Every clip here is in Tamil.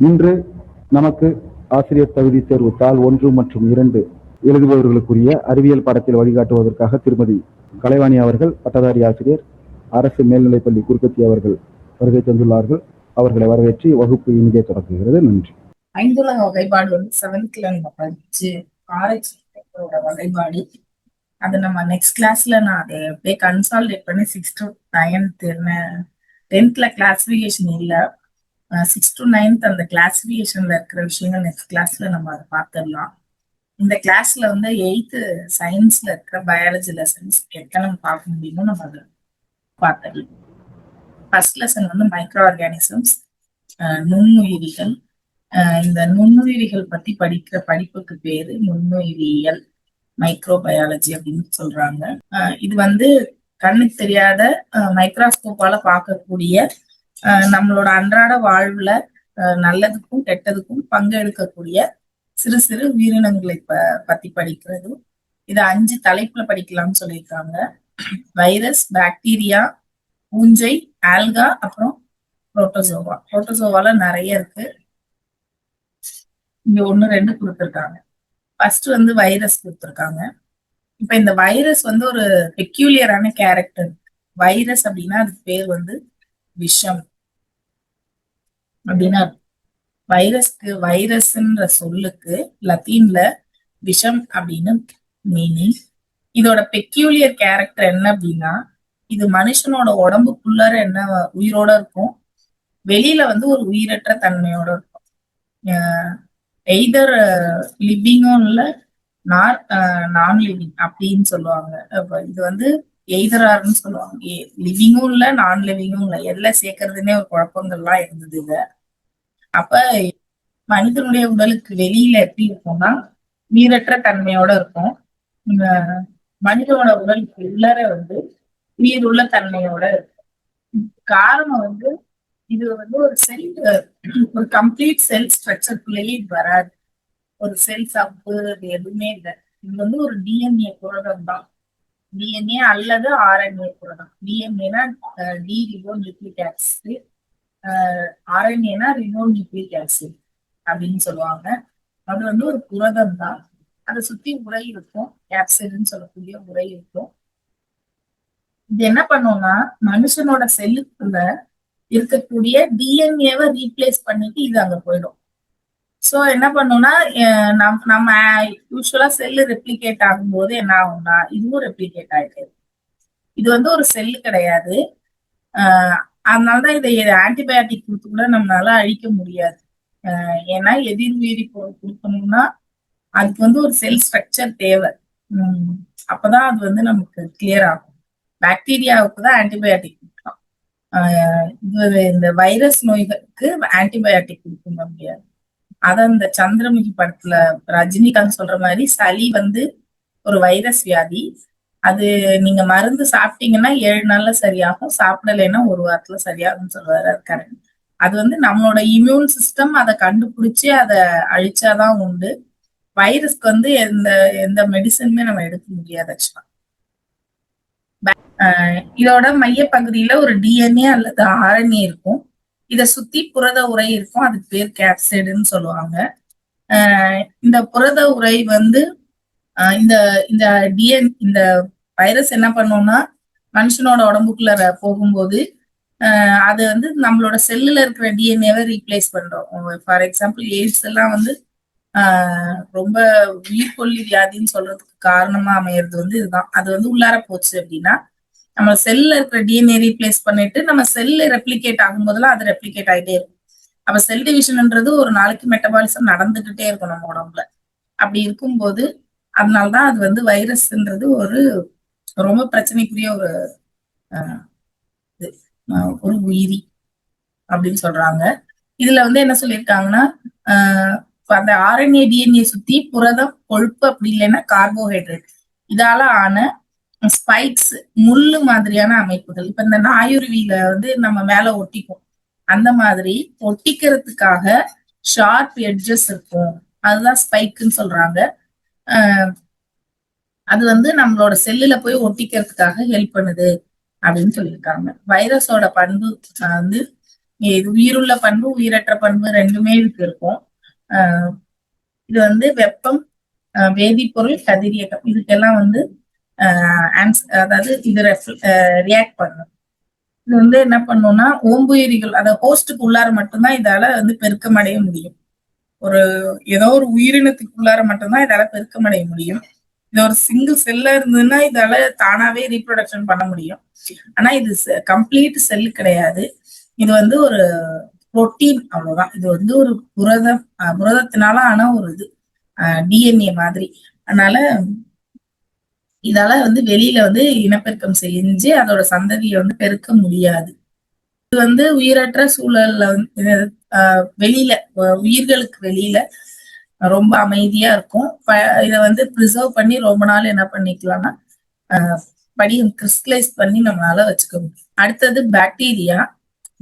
இன்று நமக்கு ஆசிரியர் தகுதி தேர்வு தாள் 1 மற்றும் 2 எழுதுபவர்களுக்குரிய அறிவியல் பாடத்தில் வழிகாட்டுவதற்காக திருமதி கலைவாணி அவர்கள், பட்டதாரி ஆசிரியர், அரசு மேல்நிலைப்பள்ளி குருக்கத்தி அவர்கள் வருகை தந்துள்ளார்கள். அவர்களை வரவேற்று வகுப்பு இங்கே தொடங்குகிறது. நன்றி. ஐந்துலக வகைப்பாடு வந்து 7th நம்ம படிச்சு ஆராய்ச்சி வகைப்பாடு அது நம்ம நெக்ஸ்ட் கிளாஸ்ல நான் அதை அப்படியே கன்சால்டேட் பண்ணி 6 to 9th 10th கிளாசிபிகேஷன் இல்ல 6 to 9th அந்த கிளாசிபிகேஷன்ல இருக்கிற விஷயங்கள் நெக்ஸ்ட் கிளாஸ்ல நம்ம அதை பார்த்துடலாம். இந்த கிளாஸ்ல வந்து 8th சயின்ஸ்ல இருக்கிற பயாலஜி லெசன்ஸ் எத்தனை நம்ம பார்க்க முடியுமோ நம்ம அதை பார்த்துடலாம். ஃபர்ஸ்ட் லெசன் வந்து மைக்ரோ ஆர்கானிசம்ஸ், நுண்ணுயிரிகள். இந்த நுண்ணுயிரிகள் பத்தி படிக்கிற படிப்புக்கு பேரு நுண்ணுயிரியல், மைக்ரோபயாலஜி அப்படின்னு சொல்றாங்க. இது வந்து கண்ணுக்கு தெரியாத மைக்ரோஸ்கோப்பால பார்க்கக்கூடிய நம்மளோட அன்றாட வாழ்வுல நல்லதுக்கும் கெட்டதுக்கும் பங்கெடுக்கக்கூடிய சிறு சிறு உயிரினங்களை பத்தி படிக்கிறது. இதை 5 தலைப்புல படிக்கலாம்னு சொல்லியிருக்காங்க. வைரஸ், பாக்டீரியா, பூஞ்சை, ஆல்கா, அப்புறம் புரோட்டோசோவா. புரோட்டோசோவால நிறைய இருக்கு. இங்க 1, 2 கொடுத்துருக்காங்க. ஃபர்ஸ்ட் வந்து வைரஸ் கொடுத்துருக்காங்க. இப்ப இந்த வைரஸ் வந்து ஒரு பெக்யூலியரான கேரக்டர். வைரஸ் அப்படின்னா அதுக்கு பேர் வந்து விஷம் அப்படின்னா வைரஸ்க்கு வைரஸ்ன்ற சொல்லுக்கு லத்தீன்ல விஷம் அப்படின்னு மீனிங். இதோட பெக்யூலியர் கேரக்டர் என்ன அப்படின்னா, இது மனுஷனோட உடம்புக்குள்ளார என்ன உயிரோட இருக்கும், வெளியில வந்து ஒரு உயிரற்ற தன்மையோட இருக்கும். எய்தர் லிவிங்கும் இல்ல நான் லிவிங் அப்படின்னு சொல்லுவாங்க. இது வந்து எய்தரார்னு சொல்லுவாங்க. லிவிங்கும் இல்ல நான் லிவிங்கும் இல்ல, எல்லாம் சேர்க்கறதுன்னே ஒரு குழப்பங்கள்லாம் இருந்தது. இத அப்ப மனிதனுடைய உடலுக்கு வெளியில எப்படி இருக்கும்னா உயிரற்ற தன்மையோட இருக்கும். மனிதனோட உடலுக்கு உள்ளர வந்து உயிருள்ள தன்மையோட இருக்கும். காரணம் வந்து இது வந்து ஒரு செல், ஒரு கம்ப்ளீட் செல் ஸ்ட்ரக்சருக்குள்ளேயே இது வராது. ஒரு செல் சப்பு எதுவுமே இல்லை. இது வந்து ஒரு டிஎன்ஏ புரதம் தான். டிஎன்ஏ அல்லது ஆர்என்ஏ புரதம். டிஎன்ஏனா டி ரிபோ நியூக்ளிக் ஆசிட், ஆர்என்ஏனா ரிபோ நியூக்ளிக் ஆசிட் அப்படின்னு சொல்லுவாங்க. அது வந்து ஒரு புரதம் தான். அதை சுத்தி உரை இருக்கும், கேப்சிட்னு சொல்லக்கூடிய உரை இருக்கும். இது என்ன பண்ணும்னா மனுஷனோட செல்லுக்குள்ள இருக்கக்கூடிய டிஎன்ஏவை ரீப்ளேஸ் பண்ணிட்டு இது அங்க போயிடும். சோ என்ன பண்ணும்னா நம்ம யூஸ்வலா செல்லு ரெப்ளிகேட் ஆகும்போது என்ன ஆகும்னா இதுவும் ரெப்ளிகேட் ஆயிடுது. இது வந்து ஒரு செல்லு கிடையாது. அதனாலதான் இதை ஆன்டிபயோட்டிக் கொடுத்து கூட நம்மளால அழிக்க முடியாது. ஏன்னா எதிர் உயிரி கொடுக்கணும்னா அதுக்கு வந்து ஒரு செல் ஸ்ட்ரக்சர் தேவை. அப்பதான் அது வந்து நமக்கு கிளியர் ஆகும். பாக்டீரியாவுக்கு தான் ஆன்டிபயோட்டிக் கொடுக்கலாம். இந்த வைரஸ் நோய்களுக்கு ஆன்டிபயோட்டிக் கொடுக்க முடியாது. அதான் இந்த சந்திரமுகி படத்துல ரஜினிகாந்த் சொல்ற மாதிரி சளி வந்து ஒரு வைரஸ் வியாதி. அது நீங்க மருந்து சாப்பிட்டீங்கன்னா 7 நாள்ல சரியாகும், சாப்பிடலைன்னா 1 வாரத்துல சரியாகும்னு சொல்றாரு. கரெக்ட். அது வந்து நம்மளோட இம்யூன் சிஸ்டம் அதை கண்டுபிடிச்சு அதை அழிச்சாதான் உண்டு. வைரஸ்க்கு வந்து எந்த மெடிசனுமே நம்ம எடுக்க முடியாது. ஆக்சுவலா இதோட மைய பகுதியில ஒரு டிஎன்ஏ அல்லது ஆர்என்ஏ இருக்கும். இத சுத்தி புரத உரை இருக்கும். அதுக்கு பேர் கேப்சிட்னு சொல்லுவாங்க. இந்த புரத உரை வந்து இந்த இந்த வைரஸ் என்ன பண்ணும்னா மனுஷனோட உடம்புக்குள்ள போகும்போது அது வந்து நம்மளோட செல்லுல இருக்கிற டிஎன்ஏவை ரீப்ளேஸ் பண்றோம். ஃபார் எக்ஸாம்பிள் எய்ட்ஸ் எல்லாம் வந்து ரொம்ப உயிர்கொல்லி வியாதின்னு சொல்றதுக்கு காரணமா அமையறது வந்து இதுதான். அது வந்து உள்ளார போச்சு அப்படின்னா நம்ம செல்ல இருக்கிற டிஎன்ஏ ரீப்ளேஸ் பண்ணிட்டு நம்ம செல்லு ரெப்ளிகேட் ஆகும்போதெல்லாம் அது ரெப்ளிகேட் ஆகிட்டே இருக்கும். அப்ப செல் டிவிஷன்ன்றது ஒரு நாளைக்கு மெட்டபாலிசம் நடந்துகிட்டே இருக்கும் நம்ம உடம்புல. அப்படி இருக்கும்போது அதனாலதான் அது வந்து வைரஸ்ன்றது ஒரு ரொம்ப பிரச்சனைக்குரிய ஒரு உயிரி அப்படின்னு சொல்றாங்க. இதுல வந்து என்ன சொல்லியிருக்காங்கன்னா அந்த ஆர்என்ஏ டிஎன்ஏ சுத்தி புரதம், கொழுப்பு, அப்படி இல்லைன்னா கார்போஹைட்ரேட் இதால ஆன ஸ்பைக்ஸ், முள்ளு மாதிரியான அமைப்புகள். இப்ப இந்த நாயுருவியில வந்து நம்ம மேல ஒட்டிக்கும், அந்த மாதிரி ஒட்டிக்கிறதுக்காக ஷார்ப் எட்ஜஸ் இருக்கும். அதுதான் ஸ்பைக்குன்னு சொல்றாங்க. அது வந்து நம்மளோட செல்லுல போய் ஒட்டிக்கிறதுக்காக ஹெல்ப் பண்ணுது அப்படின்னு சொல்லியிருக்காங்க. வைரஸோட பண்பு வந்து இது உயிருள்ள பண்பு உயிரற்ற பண்பு ரெண்டுமே இதுக்கு இருக்கும். இது வந்து வெப்பம், வேதிப்பொருள், கதிரியக்கம் இதுக்கெல்லாம் வந்து அதாவது இது ரியாக்ட் பண்ணும். இது வந்து என்ன பண்ணும்னா ஓம்புயிரிகள் அதாவது ஹோஸ்டுக்கு உள்ளார மட்டும்தான் இதால வந்து பெருக்கம் அடைய முடியும். ஒரு ஏதோ ஒரு உயிரினத்துக்கு உள்ளார மட்டும்தான் இதால பெருக்கம் அடைய முடியும். இது ஒரு சிங்கிள் செல்ல இருந்ததுன்னா இதால தானாவே ரீப்ரொடக்ஷன் பண்ண முடியும். ஆனா இது கம்ப்ளீட் செல் கிடையாது. இது வந்து ஒரு புரோட்டீன், அவ்வளவுதான். இது வந்து ஒரு புரதத்தினால ஆன ஒரு இது டிஎன்ஏ மாதிரி. அதனால இதால வந்து வெளியில வந்து இனப்பெருக்கம் செஞ்சு அதோட சந்ததியை வந்து பெருக்க முடியாது. இது வந்து உயிரற்ற சூழல்ல வந்து வெளியில உயிர்களுக்கு வெளியில ரொம்ப அமைதியா இருக்கும். இத வந்து ப்ரிசர்வ் பண்ணி ரொம்ப நாள் என்ன பண்ணிக்கலாம்னா கிறிஸ்டலைஸ் பண்ணி நம்மளால வச்சுக்க முடியும். அடுத்தது பாக்டீரியா.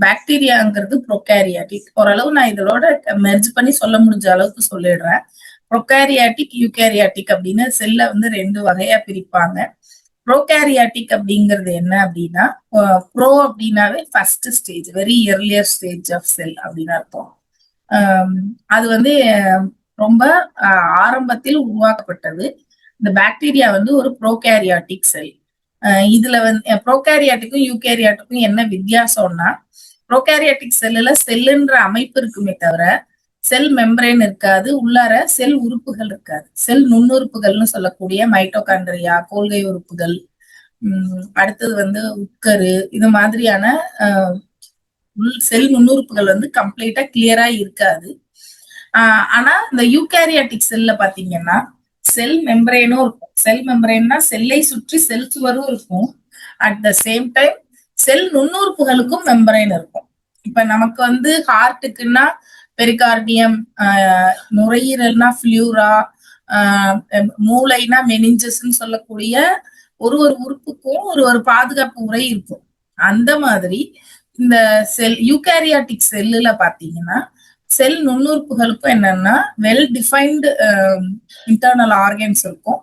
பாக்டீரியாங்கிறது ப்ரோகாரியாட்டிக். ஓரளவு நான் இதோட மெர்ஜ் பண்ணி சொல்ல முடிஞ்ச அளவுக்கு சொல்லிடுறேன். ப்ரோகாரியாட்டிக், யூகாரியாட்டிக் அப்படின்னு செல்ல வந்து 2 வகையா பிரிப்பாங்க. ப்ரோகாரியாட்டிக் அப்படிங்கிறது என்ன அப்படின்னா, ப்ரோ அப்படின்னாவே first stage, very earlier stage of cell அப்படின்னு அர்த்தம். அது வந்து ரொம்ப ஆரம்பத்தில் உருவாக்கப்பட்டது. இந்த பாக்டீரியா வந்து ஒரு ப்ரோகாரியாட்டிக் செல். இதுல வந்து ப்ரோகாரியாட்டிக்கும் யூகேரியாட்டிக்கும் என்ன வித்தியாசம்னா, ப்ரோகாரியாட்டிக் செல்லுல செல்லுன்ற அமைப்பு இருக்குமே தவிர செல் மெம்பரேன் இருக்காது, உள்ளார செல் உறுப்புகள் இருக்காது. செல் நுண்ணுறுப்புகள்னு சொல்லக்கூடிய மைட்டோகாண்ட்ரியா, கோல்கை உறுப்புகள், அடுத்தது வந்து உட்கரு, இது மாதிரியான செல் நுண்ணுறுப்புகள் வந்து கம்ப்ளீட்டா கிளியரா இருக்காது. ஆனா இந்த யூகாரியாட்டிக் செல்ல பாத்தீங்கன்னா செல் மெம்பரேனும் இருக்கும். செல் மெம்பரேன்னா செல்லை சுற்றி செல் சுவரும் இருக்கும். At the same time cell நுண்ணுறுப்புகளுக்கும் மெம்பரேன் இருக்கும். இப்ப நமக்கு வந்து ஹார்ட்டுக்குன்னா பெரிகார்டியம், நுரையீரல்னா ஃபிளியூரா, மூளைனா மெனிஞ்சஸ்ன்னு சொல்லக்கூடிய ஒரு உறுப்புக்கும் ஒரு பாதுகாப்பு உரை இருக்கும். அந்த மாதிரி இந்த யூகாரியாட்டிக் செல்லுல பாத்தீங்கன்னா செல் நுண்ணுறுப்புகளுக்கும் என்னன்னா வெல் டிஃபைன்டு இன்டர்னல் ஆர்கன்ஸ் இருக்கும்.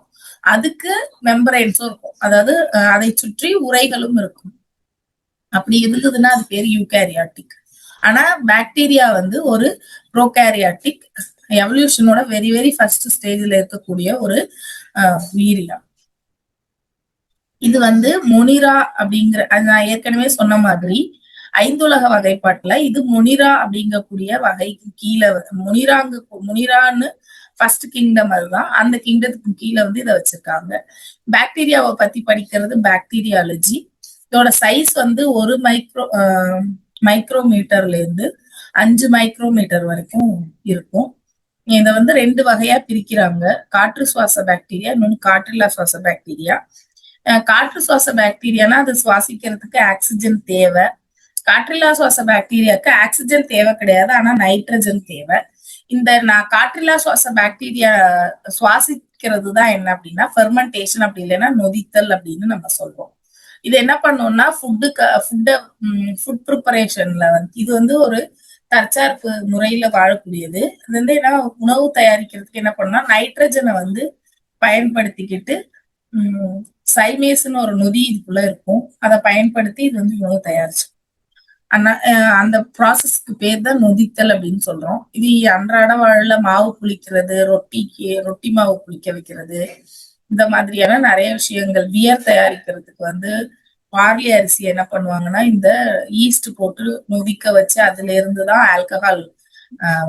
அதுக்கு மெம்பரைன்ஸும் இருக்கும். அதாவது அதை சுற்றி உரைகளும் இருக்கும். அப்படி இருந்ததுன்னா அது பேர் யூகாரியாட்டிக். ஆனா பாக்டீரியா வந்து ஒரு ப்ரோகாரியாட்டிக், எவல்யூஷனோட வெரி வெரி ஃபர்ஸ்ட் ஸ்டேஜ்ல இருக்கக்கூடிய ஒரு உயிரினம். இது வந்து மொனிரா அப்படிங்கிற, நான் ஏற்கனவே சொன்ன மாதிரி 5 உலக வகைப்பாட்டுல இது மொனிரா அப்படிங்கக்கூடிய வகைக்கு கீழே, மொனிரான்னு ஃபர்ஸ்ட் கிங்டம் அதுதான். அந்த கிங்டத்துக்கு கீழே வந்து இதை வச்சிருக்காங்க. பாக்டீரியாவை பத்தி படிக்கிறது பாக்டீரியாலஜி. இதோட சைஸ் வந்து 1 மைக்ரோமீட்டர்ல இருந்து 5 மைக்ரோமீட்டர் வரைக்கும் இருக்கும். இதை வந்து 2 வகையா பிரிக்கிறாங்க. காற்று சுவாச பாக்டீரியா, இன்னொன்னு காற்றில்லா சுவாச பாக்டீரியா. காற்று சுவாச பாக்டீரியானா அது சுவாசிக்கிறதுக்கு ஆக்சிஜன் தேவை. காற்றில்லா சுவாச பாக்டீரியாவுக்கு ஆக்சிஜன் தேவை கிடையாது, ஆனா நைட்ரஜன் தேவை. இந்த காற்றில்லா சுவாச பாக்டீரியா சுவாசிக்கிறது தான் என்ன அப்படின்னா ஃபெர்மெண்டேஷன், அப்படி இல்லைன்னா நொதித்தல் அப்படின்னு நம்ம சொல்றோம். இது என்ன பண்ணோம்னா ஃபுட் ப்ரிப்பரேஷன்ல வந்து இது வந்து ஒரு தற்சார்பு முறையில வாழக்கூடியது. இது வந்து என்ன, உணவு தயாரிக்கிறதுக்கு என்ன பண்ணா நைட்ரஜனை வந்து பயன்படுத்திக்கிட்டு சைமேஸ்ன்னு ஒரு நொதி இதுக்குள்ள இருக்கும். அதை பயன்படுத்தி இது வந்து உணவு தயாரிச்சு அந்த ப்ராசஸ்க்கு பேர் தான் நொதித்தல் அப்படின்னு சொல்றோம். இது அன்றாட வாழ்ல மாவு புளிக்கிறது, ரொட்டி மாவு புளிக்க வைக்கிறது, இந்த மாதிரியான நிறைய விஷயங்கள். பியர் தயாரிக்கிறதுக்கு வந்து பார்லி அரிசி என்ன பண்ணுவாங்கன்னா இந்த ஈஸ்ட் போட்டு நொதிக்க வச்சு அதுல இருந்துதான் ஆல்கஹால்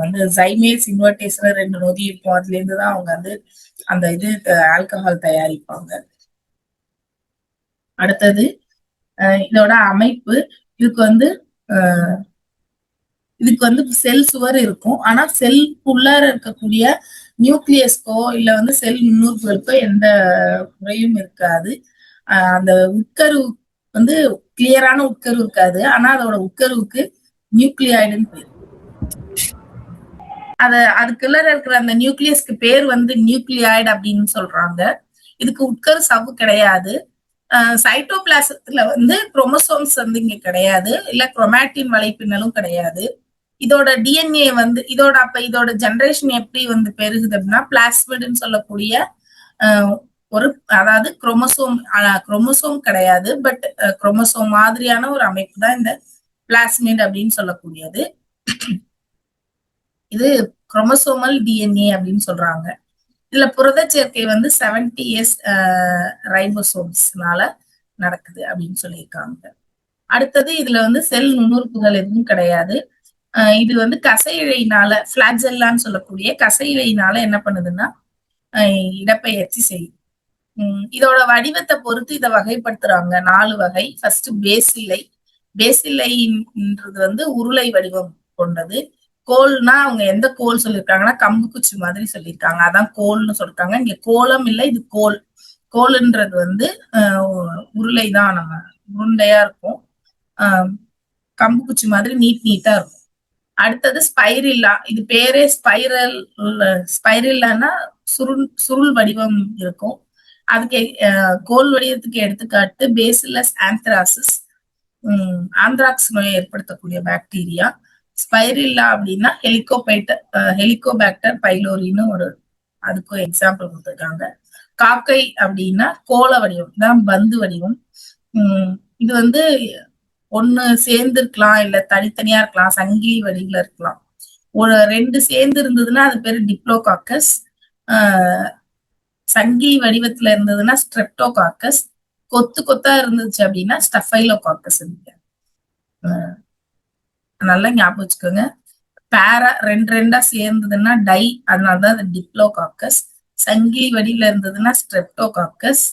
வந்து சைமேஸ் இன்வெர்டேஸ்ல 2 நொதி இருக்கும். அதுல இருந்துதான் அவங்க வந்து அந்த இது ஆல்கஹால் தயாரிப்பாங்க. அடுத்தது இதோட அமைப்பு. இதுக்கு வந்து செல் சுவர் இருக்கும். ஆனா செல்குள்ளார இருக்கக்கூடிய நியூக்ளியஸ்க்கோ இல்ல வந்து செல் நுண்ணுறுப்புகளுக்கோ எந்த முறையும் இருக்காது. அந்த உட்கரு வந்து கிளியரான உட்கரு இருக்காது. ஆனா அதோட உட்கருவுக்கு நியூக்ளியாய்டுன்னு பேர். அதுக்குள்ள இருக்கிற அந்த நியூக்ளியஸ்க்கு பேர் வந்து நியூக்ளியாய்டு அப்படின்னு சொல்றாங்க. இதுக்கு உட்கரு சவ்வு கிடையாது. சைட்டோபிளாசத்துல வந்து குரோமோசோம்ஸ் வந்து இங்க கிடையாது, இல்ல குரோமாட்டின் வலைப்பின்னலும் கிடையாது. இதோட டிஎன்ஏ வந்து இதோட ஜெனரேஷன் எப்படி வந்து பெருகுது அப்படின்னா பிளாஸ்மிட்னு சொல்லக்கூடிய அதாவது குரோமோசோம் கிடையாது, பட் குரோமோசோம் மாதிரியான ஒரு அமைப்பு தான் இந்த பிளாஸ்மிட் அப்படின்னு சொல்லக்கூடியது. இது குரோமோசோமல் டிஎன்ஏ அப்படின்னு சொல்றாங்க. இதுல புரத சேர்க்கை வந்து 70S ரைபோசோம்ஸ்னால நடக்குது அப்படின்னு சொல்லியிருக்காங்க. அடுத்தது இதுல வந்து செல் நுண்ணுறுப்புகள் எதுவும் கிடையாது. இது வந்து கசையிழையினால, பிளாஜெல்லான்னு சொல்லக்கூடிய கசையிழையினால என்ன பண்ணுதுன்னா இடப்பெயர்ச்சி செய்யும். இதோட வடிவத்தை பொறுத்து இதை வகைப்படுத்துறாங்க 4 வகை. ஃபர்ஸ்ட் பேசிலை. பேசிலைன்றது வந்து உருளை வடிவம் கொண்டது. கோல்னா அவங்க எந்த கோல் சொல்லியிருக்காங்கன்னா கம்பு குச்சி மாதிரி சொல்லியிருக்காங்க, அதான் கோல்னு சொல்லிருக்காங்க. இங்க கோலம் இல்லை, இது கோல். கோல்ன்றது வந்து உருளை தான், நம்ம உருண்டையா இருக்கும், கம்பு குச்சி மாதிரி நீட்டா இருக்கும். அடுத்தது ஸ்பைரில்லா. இது பேரே ஸ்பைரல். ஸ்பைரில்லான்னா சுருள் வடிவம் இருக்கும். அதுக்கு கோல் வடிவத்துக்கு எடுத்துக்காட்டு பேசிலஸ் ஆந்த்ராசிஸ், ஆந்த்ராக்ஸ் நோயை ஏற்படுத்தக்கூடிய பாக்டீரியா. ஸ்பைரில்லா அப்படின்னா ஹெலிகோபாக்டர் பைலோரின்னு ஒரு அதுக்கும் எக்ஸாம்பிள் கொடுத்துருக்காங்க. காக்கை அப்படின்னா கோல வடிவம் தான், பந்து வடிவம். இது வந்து ஒண்ணு சேர்ந்து இருக்கலாம், இல்ல தனித்தனியா இருக்கலாம், சங்கிலி வடிவுல இருக்கலாம். ஒரு 2 சேர்ந்து இருந்ததுன்னா அது பேரு டிப்ளோகாக்கஸ். சங்கிலி வடிவத்துல இருந்ததுன்னா ஸ்ட்ரெப்டோகாக்கஸ். கொத்து கொத்தா இருந்துச்சு அப்படின்னா ஸ்டஃபைலோகாக்கஸ். நல்லா ஞாபகம் வச்சுக்கோங்க. பேரா 2 சேர்ந்ததுன்னா டை, அதனாலதான் அது டிப்ளோகாக்கஸ். சங்கிலி வடியில இருந்ததுன்னா ஸ்ட்ரெப்டோகாக்கஸ்.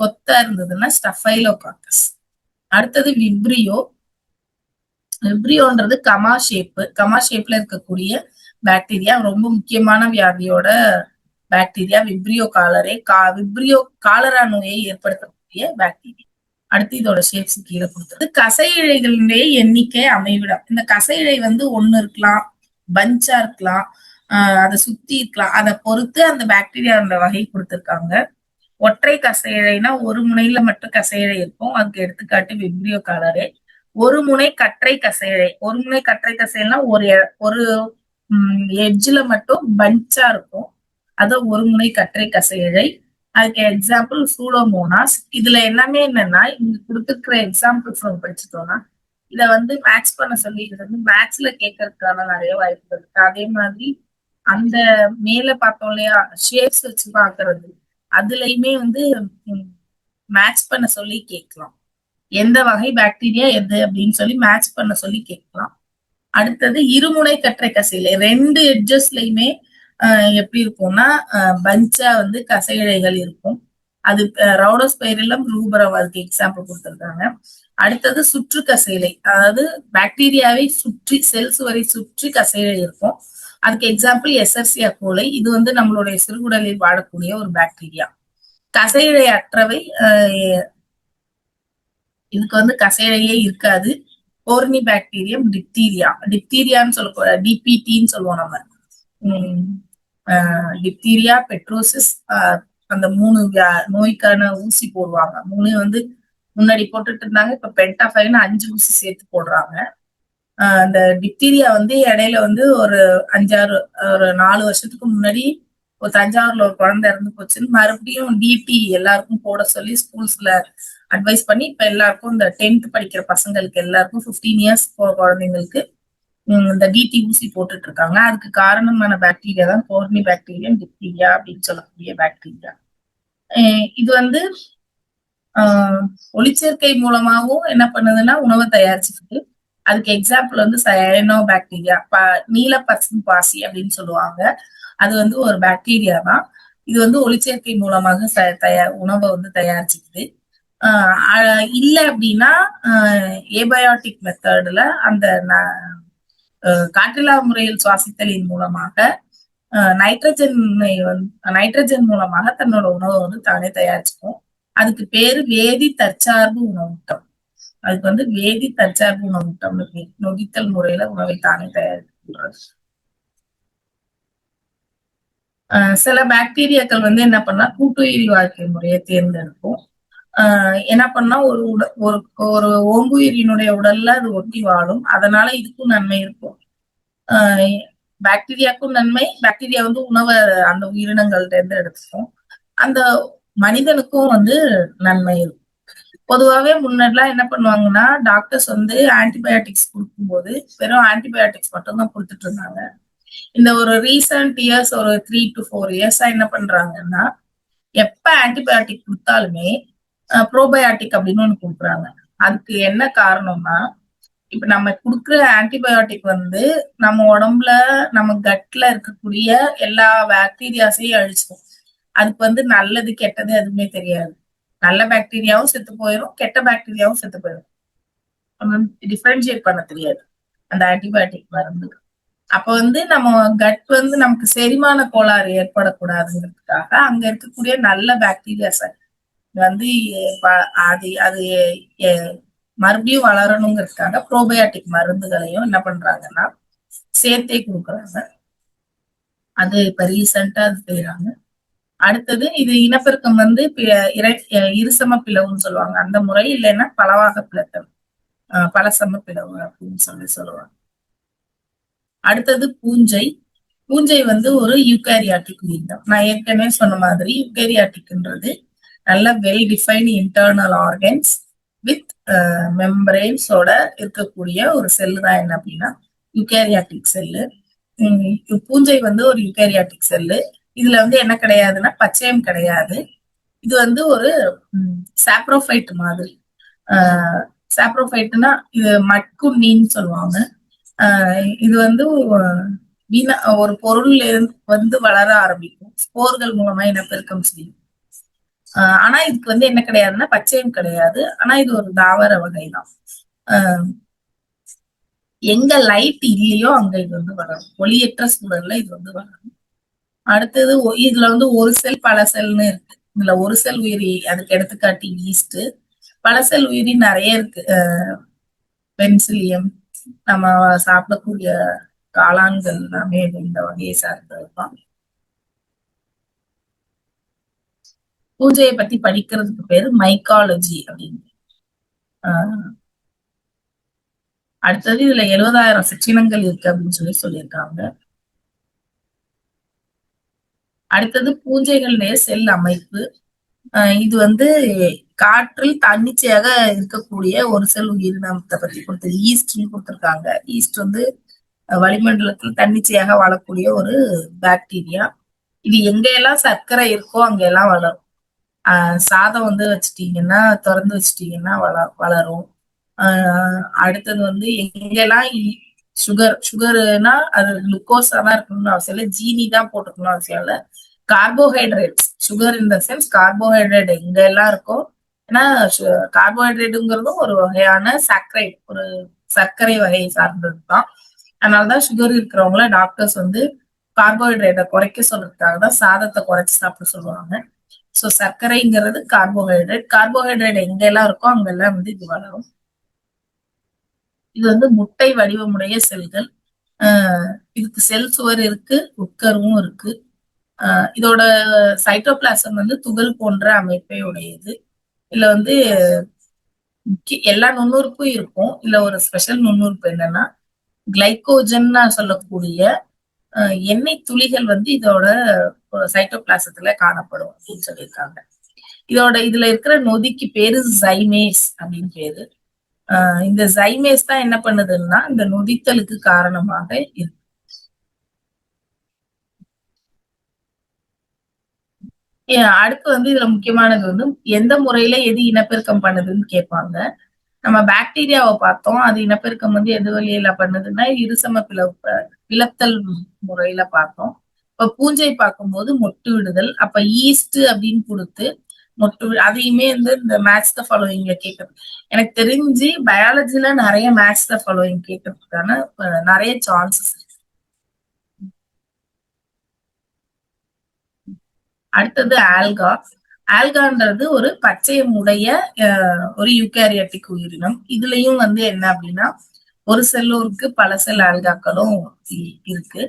கொத்தா இருந்ததுன்னா ஸ்டஃபைலோகாக்கஸ். அடுத்தது விப்ரியோ. விப்ரியோன்றது கமா ஷேப்ல இருக்கக்கூடிய பாக்டீரியா. ரொம்ப முக்கியமான வியாதியோட பாக்டீரியா விப்ரியோ காலரே. விப்ரியோ காலரா நோயை ஏற்படுத்தக்கூடிய பாக்டீரியா. அடுத்து இதோட ஷேப்ஸ் கீழே கொடுத்தது. கசை இழைகளுடைய எண்ணிக்கை அமைவிடம். இந்த கசை இழை வந்து 1 இருக்கலாம், பஞ்சா இருக்கலாம், அதை சுத்தி இருக்கலாம். அதை பொறுத்து அந்த பாக்டீரியாவோட வகை கொடுத்திருக்காங்க. ஒற்றை கசை இழைனா ஒரு முனையில மட்டும் கசை இழை இருக்கும், அதுக்கு எடுத்துக்காட்டு விப்ரியோ காலரே. ஒரு முனை கற்றை கசையிழை. ஒரு முனை கற்றை கசைனா ஒரு எட்ஜ்ல மட்டும் பஞ்சா இருக்கும், அது ஒரு முனை கற்றை கசையிழை. அதுக்கு எக்ஸாம்பிள் சூடோமோனாஸ். இதுல எல்லாமே என்னன்னா, இங்க கொடுத்துருக்கிற எக்ஸாம்பிள்ஸ் படிச்சுட்டோம்னா இத வந்து மேட்ச் பண்ண சொல்லி, இது வந்து மேட்ச்ல கேட்கறதுக்கான நிறைய வாய்ப்புகள் இருக்கு. அதே மாதிரி அந்த மேல பார்த்தோம் இல்லையா, ஷேப்ஸ் வச்சு பாக்குறது, அதுலயுமே வந்து மேட்ச் பண்ண சொல்லி கேட்கலாம். எந்த வகை பாக்டீரியா எது அப்படின்னு சொல்லி மேட்ச் பண்ண சொல்லி கேட்கலாம். அடுத்தது இருமுனை கற்றை கசையிலை. 2 எட்ஜஸ்லயுமே எப்படி இருக்கும்னா பஞ்சா வந்து கசையிழைகள் இருக்கும். அது ரவுடோஸ்பைரிலம் ரூபரம், அதுக்கு எக்ஸாம்பிள் கொடுத்திருக்காங்க. அடுத்தது சுற்று கசையிலை, அதாவது பாக்டீரியாவை சுற்றி செல் சுவரை சுற்றி கசையிலை இருக்கும். அதுக்கு எக்ஸாம்பிள் எசர்சியா கோலை. இது வந்து நம்மளுடைய சிறுகுடலில் வாழக்கூடிய ஒரு பாக்டீரியா. கசையிழை அற்றவை, இதுக்கு வந்து கசையிழையே இருக்காது. கோர்னி பாக்டீரியம், டிப்தீரியான்னு சொல்ல, டிபிடின்னு சொல்லுவோம் நம்ம. டிப்தீரியா, பெட்ரோசிஸ், அந்த 3 நோய்க்கான ஊசி போடுவாங்க. 3 வந்து முன்னாடி போட்டுட்டு இருந்தாங்க, இப்ப பென்டாஃபைன்னு 5 ஊசி சேர்த்து போடுறாங்க. அந்த டிப்தீரியா வந்து இடையில வந்து ஒரு 4 வருஷத்துக்கு முன்னாடி ஒரு தஞ்சாவூர்ல ஒரு குழந்தை இறந்து போச்சுன்னு மறுபடியும் டிடி எல்லாருக்கும் போட சொல்லி ஸ்கூல்ஸ்ல அட்வைஸ் பண்ணி இப்ப எல்லாருக்கும் இந்த 10th படிக்கிற பசங்களுக்கு எல்லாருக்கும் 15 இயர்ஸ் குழந்தைங்களுக்கு இந்த டிடி ஊசி போட்டுட்டு இருக்காங்க. அதுக்கு காரணமான பாக்டீரியா தான் கோர்னி பாக்டீரியம் டிப்தீரியா அப்படின்னு சொல்லக்கூடிய பாக்டீரியா. இது வந்து ஒளிச்சேர்க்கை மூலமாகவும் என்ன பண்ணுதுன்னா உணவை தயாரிச்சுக்கிட்டு. அதுக்கு எக்ஸாம்பிள் வந்து சயனோ பாக்டீரியா, நீல பசும் பாசி அப்படின்னு சொல்லுவாங்க. அது வந்து ஒரு பாக்டீரியா தான். இது வந்து ஒளிச்சேர்க்கை மூலமாக உணவை வந்து தயாரிச்சுக்குது. இல்ல அப்படின்னா ஏபயாட்டிக் மெத்தட்ல அந்த காற்றில்லா முறையில் சுவாசித்தலின் மூலமாக நைட்ரஜன் மூலமாக தன்னோட உணவை வந்து தானே தயாரிச்சுக்கும். அதுக்கு பேரு வேதி தற்சார்பு உணவூட்டம். அதுக்கு வந்து வேதி தற்சார்பு உணவூட்டம், நொதித்தல் முறையில உணவை தானே தயாரிக்கிறது. சில பாக்டீரியாக்கள் வந்து என்ன பண்ணா கூட்டுயிரி வாழ்க்கை முறையை தேர்ந்தெடுக்கும். என்ன பண்ணா ஒரு ஓம்புயிரினுடைய உடல்ல அது ஒட்டி வாழும். அதனால இதுக்கும் நன்மை இருக்கும். பாக்டீரியாவுக்கும் நன்மை. பாக்டீரியா வந்து உணவை அந்த உயிரினங்கள்ட்ட இருந்து எடுத்துக்கும். அந்த மனிதனுக்கும் வந்து நன்மை இருக்கும். பொதுவாவே முன்னாடிலாம் என்ன பண்ணுவாங்கன்னா, டாக்டர்ஸ் வந்து ஆன்டிபயோட்டிக்ஸ் குடுக்கும்போது, வெறும் ஆன்டிபயோட்டிக்ஸ் மட்டும் தான் குடுத்துட்டு இருந்தாங்க. இந்த ஒரு ரீசென்ட் இயர்ஸ் ஒரு 3 to 4 இயர்ஸா என்ன பண்றாங்கன்னா, எப்ப ஆன்டிபயோட்டிக் குடுத்தாலுமே, ப்ரோபயாட்டிக் அப்படின்னு ஒண்ணு குடுக்குறாங்க. அதுக்கு என்ன காரணம்னா, இப்ப நம்ம குடுக்குற ஆன்டிபயோட்டிக் வந்து, நம்ம உடம்புல, நம்ம கட்ல இருக்கக்கூடிய எல்லா பாக்டீரியாஸையும் அழிச்சிரும். அதுக்கு வந்து நல்லது, கெட்டது எதுவுமே தெரியாது. நல்ல பாக்டீரியாவும் செத்து போயிரும், கெட்ட பாக்டீரியாவும் செத்து போயிரும். டிஃபரன்ஷியேட் பண்ண தெரியாது அந்த ஆன்டிபயோட்டிக் மருந்து. அப்ப வந்து நம்ம கட் வந்து நமக்கு செரிமான கோளாறு ஏற்படக்கூடாதுங்கிறதுக்காக அங்க இருக்கக்கூடிய நல்ல பாக்டீரியாஸ் வந்து அது அது மறுபடியும் வளரணுங்கிறதுக்காக ப்ரோபயாட்டிக் மருந்துகளையும் என்ன பண்றாங்கன்னா சேர்த்தே கொடுக்குறாங்க. அது இப்ப ரீசெண்டா அது செய்யறாங்க. அடுத்தது இது இனப்பெருக்கம் வந்து இருசம பிளவுன்னு சொல்லுவாங்க அந்த முறை, இல்லைன்னா பலவாக பிளத்தல், பலசம பிளவு அப்படின்னு சொல்லுவாங்க. அடுத்தது பூஞ்சை. பூஞ்சை வந்து ஒரு யூகாரியாட்டிக் உயிரினம். நான் ஏற்கனவே சொன்ன மாதிரி யூகாரியாட்டிக்ன்றது நல்ல well defined internal organs with மெம்பரேன்ஸோட இருக்கக்கூடிய ஒரு செல்லு தான் என்ன அப்படின்னா யூகாரியாட்டிக் செல்லு. பூஞ்சை வந்து ஒரு யூகாரியாட்டிக் செல்லு. இதுல வந்து என்ன கிடையாதுன்னா பச்சையம் கிடையாது. இது வந்து ஒரு சாப்ரோஃபைட் மாதிரி. சாப்ரோஃபைட்னா இது மட்குண்ணின்னு சொல்லுவாங்க. இது வந்து ஒரு பொருள் வந்து வளர ஆரம்பிக்கும், ஸ்போர்கள் மூலமா இனப்பெருக்கம் செய்யும். ஆனா இதுக்கு வந்து என்ன கிடையாதுன்னா பச்சையம் கிடையாது. ஆனா இது ஒரு தாவர வகைதான். எங்க லைட் இல்லையோ அங்க இது வந்து வளரும். ஒளியற்ற சூழல்ல இது வந்து வளரும். அடுத்தது இதுல வந்து ஒரு செல் பல செல்னு இருக்கு. இதுல ஒரு செல் உயிரி அதுக்கு எடுத்துக்காட்டி ஈஸ்ட். பல செல் உயிரி நிறைய இருக்கு. பென்சிலியம், நம்ம சாப்பிடக்கூடிய காளான்கள் எல்லாமே இந்த வகையை சார்ந்ததுதான். பூஜையை பத்தி படிக்கிறதுக்கு பேரு மைக்காலஜி அப்படின்னு. அடுத்தது இதுல 70,000 சிற்றினங்கள் இருக்கு அப்படின்னு சொல்லியிருக்காங்க. அடுத்தது பூஞ்சைகளுடைய செல் அமைப்பு. இது வந்து காற்றில் தன்னிச்சையாக இருக்கக்கூடிய ஒரு செல் உயிரினத்தை பத்தி கொடுத்து ஈஸ்ட்னு கொடுத்திருக்காங்க. ஈஸ்ட் வந்து வளிமண்டலத்தில் தன்னிச்சையாக வாழக்கூடிய ஒரு பாக்டீரியா. இது எங்க எல்லாம் சர்க்கரை இருக்கோ அங்க எல்லாம் வளரும். சாதம் வந்து வச்சுட்டீங்கன்னா, திறந்து வச்சுட்டீங்கன்னா வளரும். அடுத்தது வந்து எங்கெல்லாம் சுகர்னா அது குளுக்கோஸா தான் இருக்கணும்னு அவசியம் இல்லை, ஜீனி தான் போட்டுக்கணும் அவசியம் இல்லை. கார்போஹைட்ரேட்ஸ், சுகர் இந்த சென்ஸ் கார்போஹைட்ரேட் எங்க எல்லாம் இருக்கோ, ஏன்னா கார்போஹைட்ரேட்டுங்கிறதும் ஒரு வகையான சாக்ரைட், ஒரு சர்க்கரை வகையை சார்ந்தது தான். அதனாலதான் சுகர் இருக்கிறவங்கள டாக்டர்ஸ் வந்து கார்போஹைட்ரேட்டை குறைக்க சொல்றதுக்காக தான் சாதத்தை குறைச்சு சாப்பிட சொல்லுவாங்க. So சர்க்கரைங்கிறது carbohydrate. கார்போஹைட்ரேட் எங்க எல்லாம் இருக்கோ அங்கெல்லாம் வந்து இது வளரும். இது வந்து முட்டை வடிவமுடைய செல்கள். இதுக்கு செல் சுவர் இருக்கு, உட்கருவும் இருக்கு. இதோட சைட்டோபிளாசம் வந்து துகள் போன்ற அமைப்பை உடையது. இதுல வந்து எல்லா நுண்ணுறுப்பும் இருக்கும். இல்ல ஒரு ஸ்பெஷல் நுண்ணுறுப்பு என்னன்னா கிளைகோஜன் சொல்லக்கூடிய எண்ணெய் துளிகள் வந்து இதோட சைட்டோபிளாசத்துல காணப்படும் அப்படின்னு சொல்லியிருக்காங்க. இதுல இருக்கிற நொதிக்கு பேரு ஜைமேஸ் அப்படின்னு பேரு. இந்த ஜைமேஸ் தான் என்ன பண்ணுதுன்னா இந்த நொதித்தலுக்கு காரணமாக இருக்கு. அடுத்து வந்து இதுல முக்கியமானது வந்து எந்த முறையில எது இனப்பெருக்கம் பண்ணுதுன்னு கேட்பாங்க. நம்ம பாக்டீரியாவை பார்த்தோம். அது இனப்பெருக்கம் வந்து எது வழியில பண்ணுதுன்னா இருசம பிளத்தல் முறையில பார்த்தோம். இப்ப பூஞ்சை பார்க்கும்போது மொட்டு விடுதல். அப்ப ஈஸ்ட் அப்படின்னு கொடுத்து மொட்டு, அதையுமே வந்து இந்த மேட்ச் த ஃபாலோயிங்ல கேட்கறது. எனக்கு தெரிஞ்சு பயாலஜில நிறைய மேட்ச் த ஃபாலோயிங் கேட்கறதுக்கான நிறைய சான்சஸ் இருக்கு. அடுத்தது ஆல்கா. ஆல்கான்றது ஒரு பச்சையமுடைய ஒரு யூகாரியாட்டிக் உயிரினம். இதுலயும் வந்து என்ன அப்படின்னா ஒரு செல்லூருக்கு பல செல் ஆல்காக்களும் இருக்கு.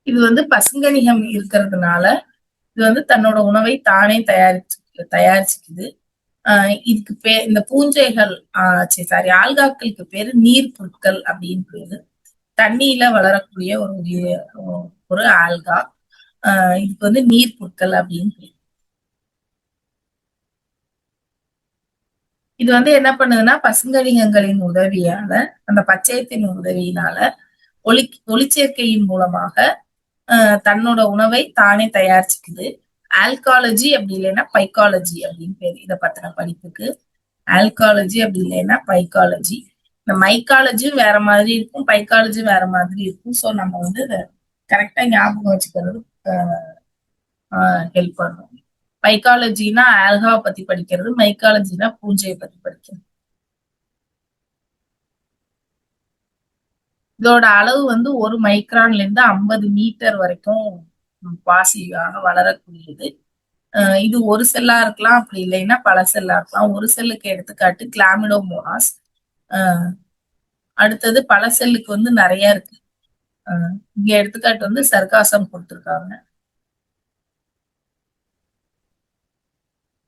இது வந்து பசுங்கனிகம் இருக்கிறதுனால இது வந்து தன்னோட உணவை தானே தயாரிச்சுக்குது. இதுக்கு இந்த பூஞ்சைகள் சாரி ஆல்காக்களுக்கு பேரு நீர் புற்கள் அப்படின்னு பேரு. தண்ணியில வளரக்கூடிய ஒரு ஆல்கா. இதுக்கு வந்து நீர் புற்கள் அப்படின்னு பேரு. இது வந்து என்ன பண்ணுதுன்னா பசுங்கடிகங்களின் உதவியால, அந்த பச்சையத்தின் உதவியினால ஒளி ஒளிச்சேர்க்கையின் மூலமாக தன்னோட உணவை தானே தயாரிச்சுக்குது. ஆல்காலஜி அப்படி இல்லைன்னா பைக்காலஜி அப்படின்னு பேரு இதை பத்தின படிப்புக்கு. ஆல்காலஜி அப்படி இல்லைன்னா பைக்காலஜி. இந்த மைக்காலஜியும் வேற மாதிரி இருக்கும், பைக்காலஜியும் வேற மாதிரி இருக்கும். ஸோ நம்ம வந்து இதை கரெக்டா ஞாபகம் வச்சுக்கிறது ஹெல்ப் பண்ணும். பைக்காலஜினா ஆல்காவை பத்தி படிக்கிறது, மைக்காலஜினா பூஞ்சையை பத்தி படிக்கிறது. இதோட அளவு வந்து 1 மைக்ரான்ல இருந்து 50 மீட்டர் வரைக்கும் பாசியாக வளரக்கூடியது. இது ஒரு செல்லா இருக்கலாம், அப்படி இல்லைன்னா பல செல்லா இருக்கலாம். ஒரு செல்லுக்கு எடுத்துக்காட்டு கிளாமிடோமோனாஸ். அடுத்தது பல செல்லுக்கு வந்து நிறைய இருக்கு. இங்க எடுத்துக்காட்டு வந்து சர்காசம் கொடுத்திருக்காங்க.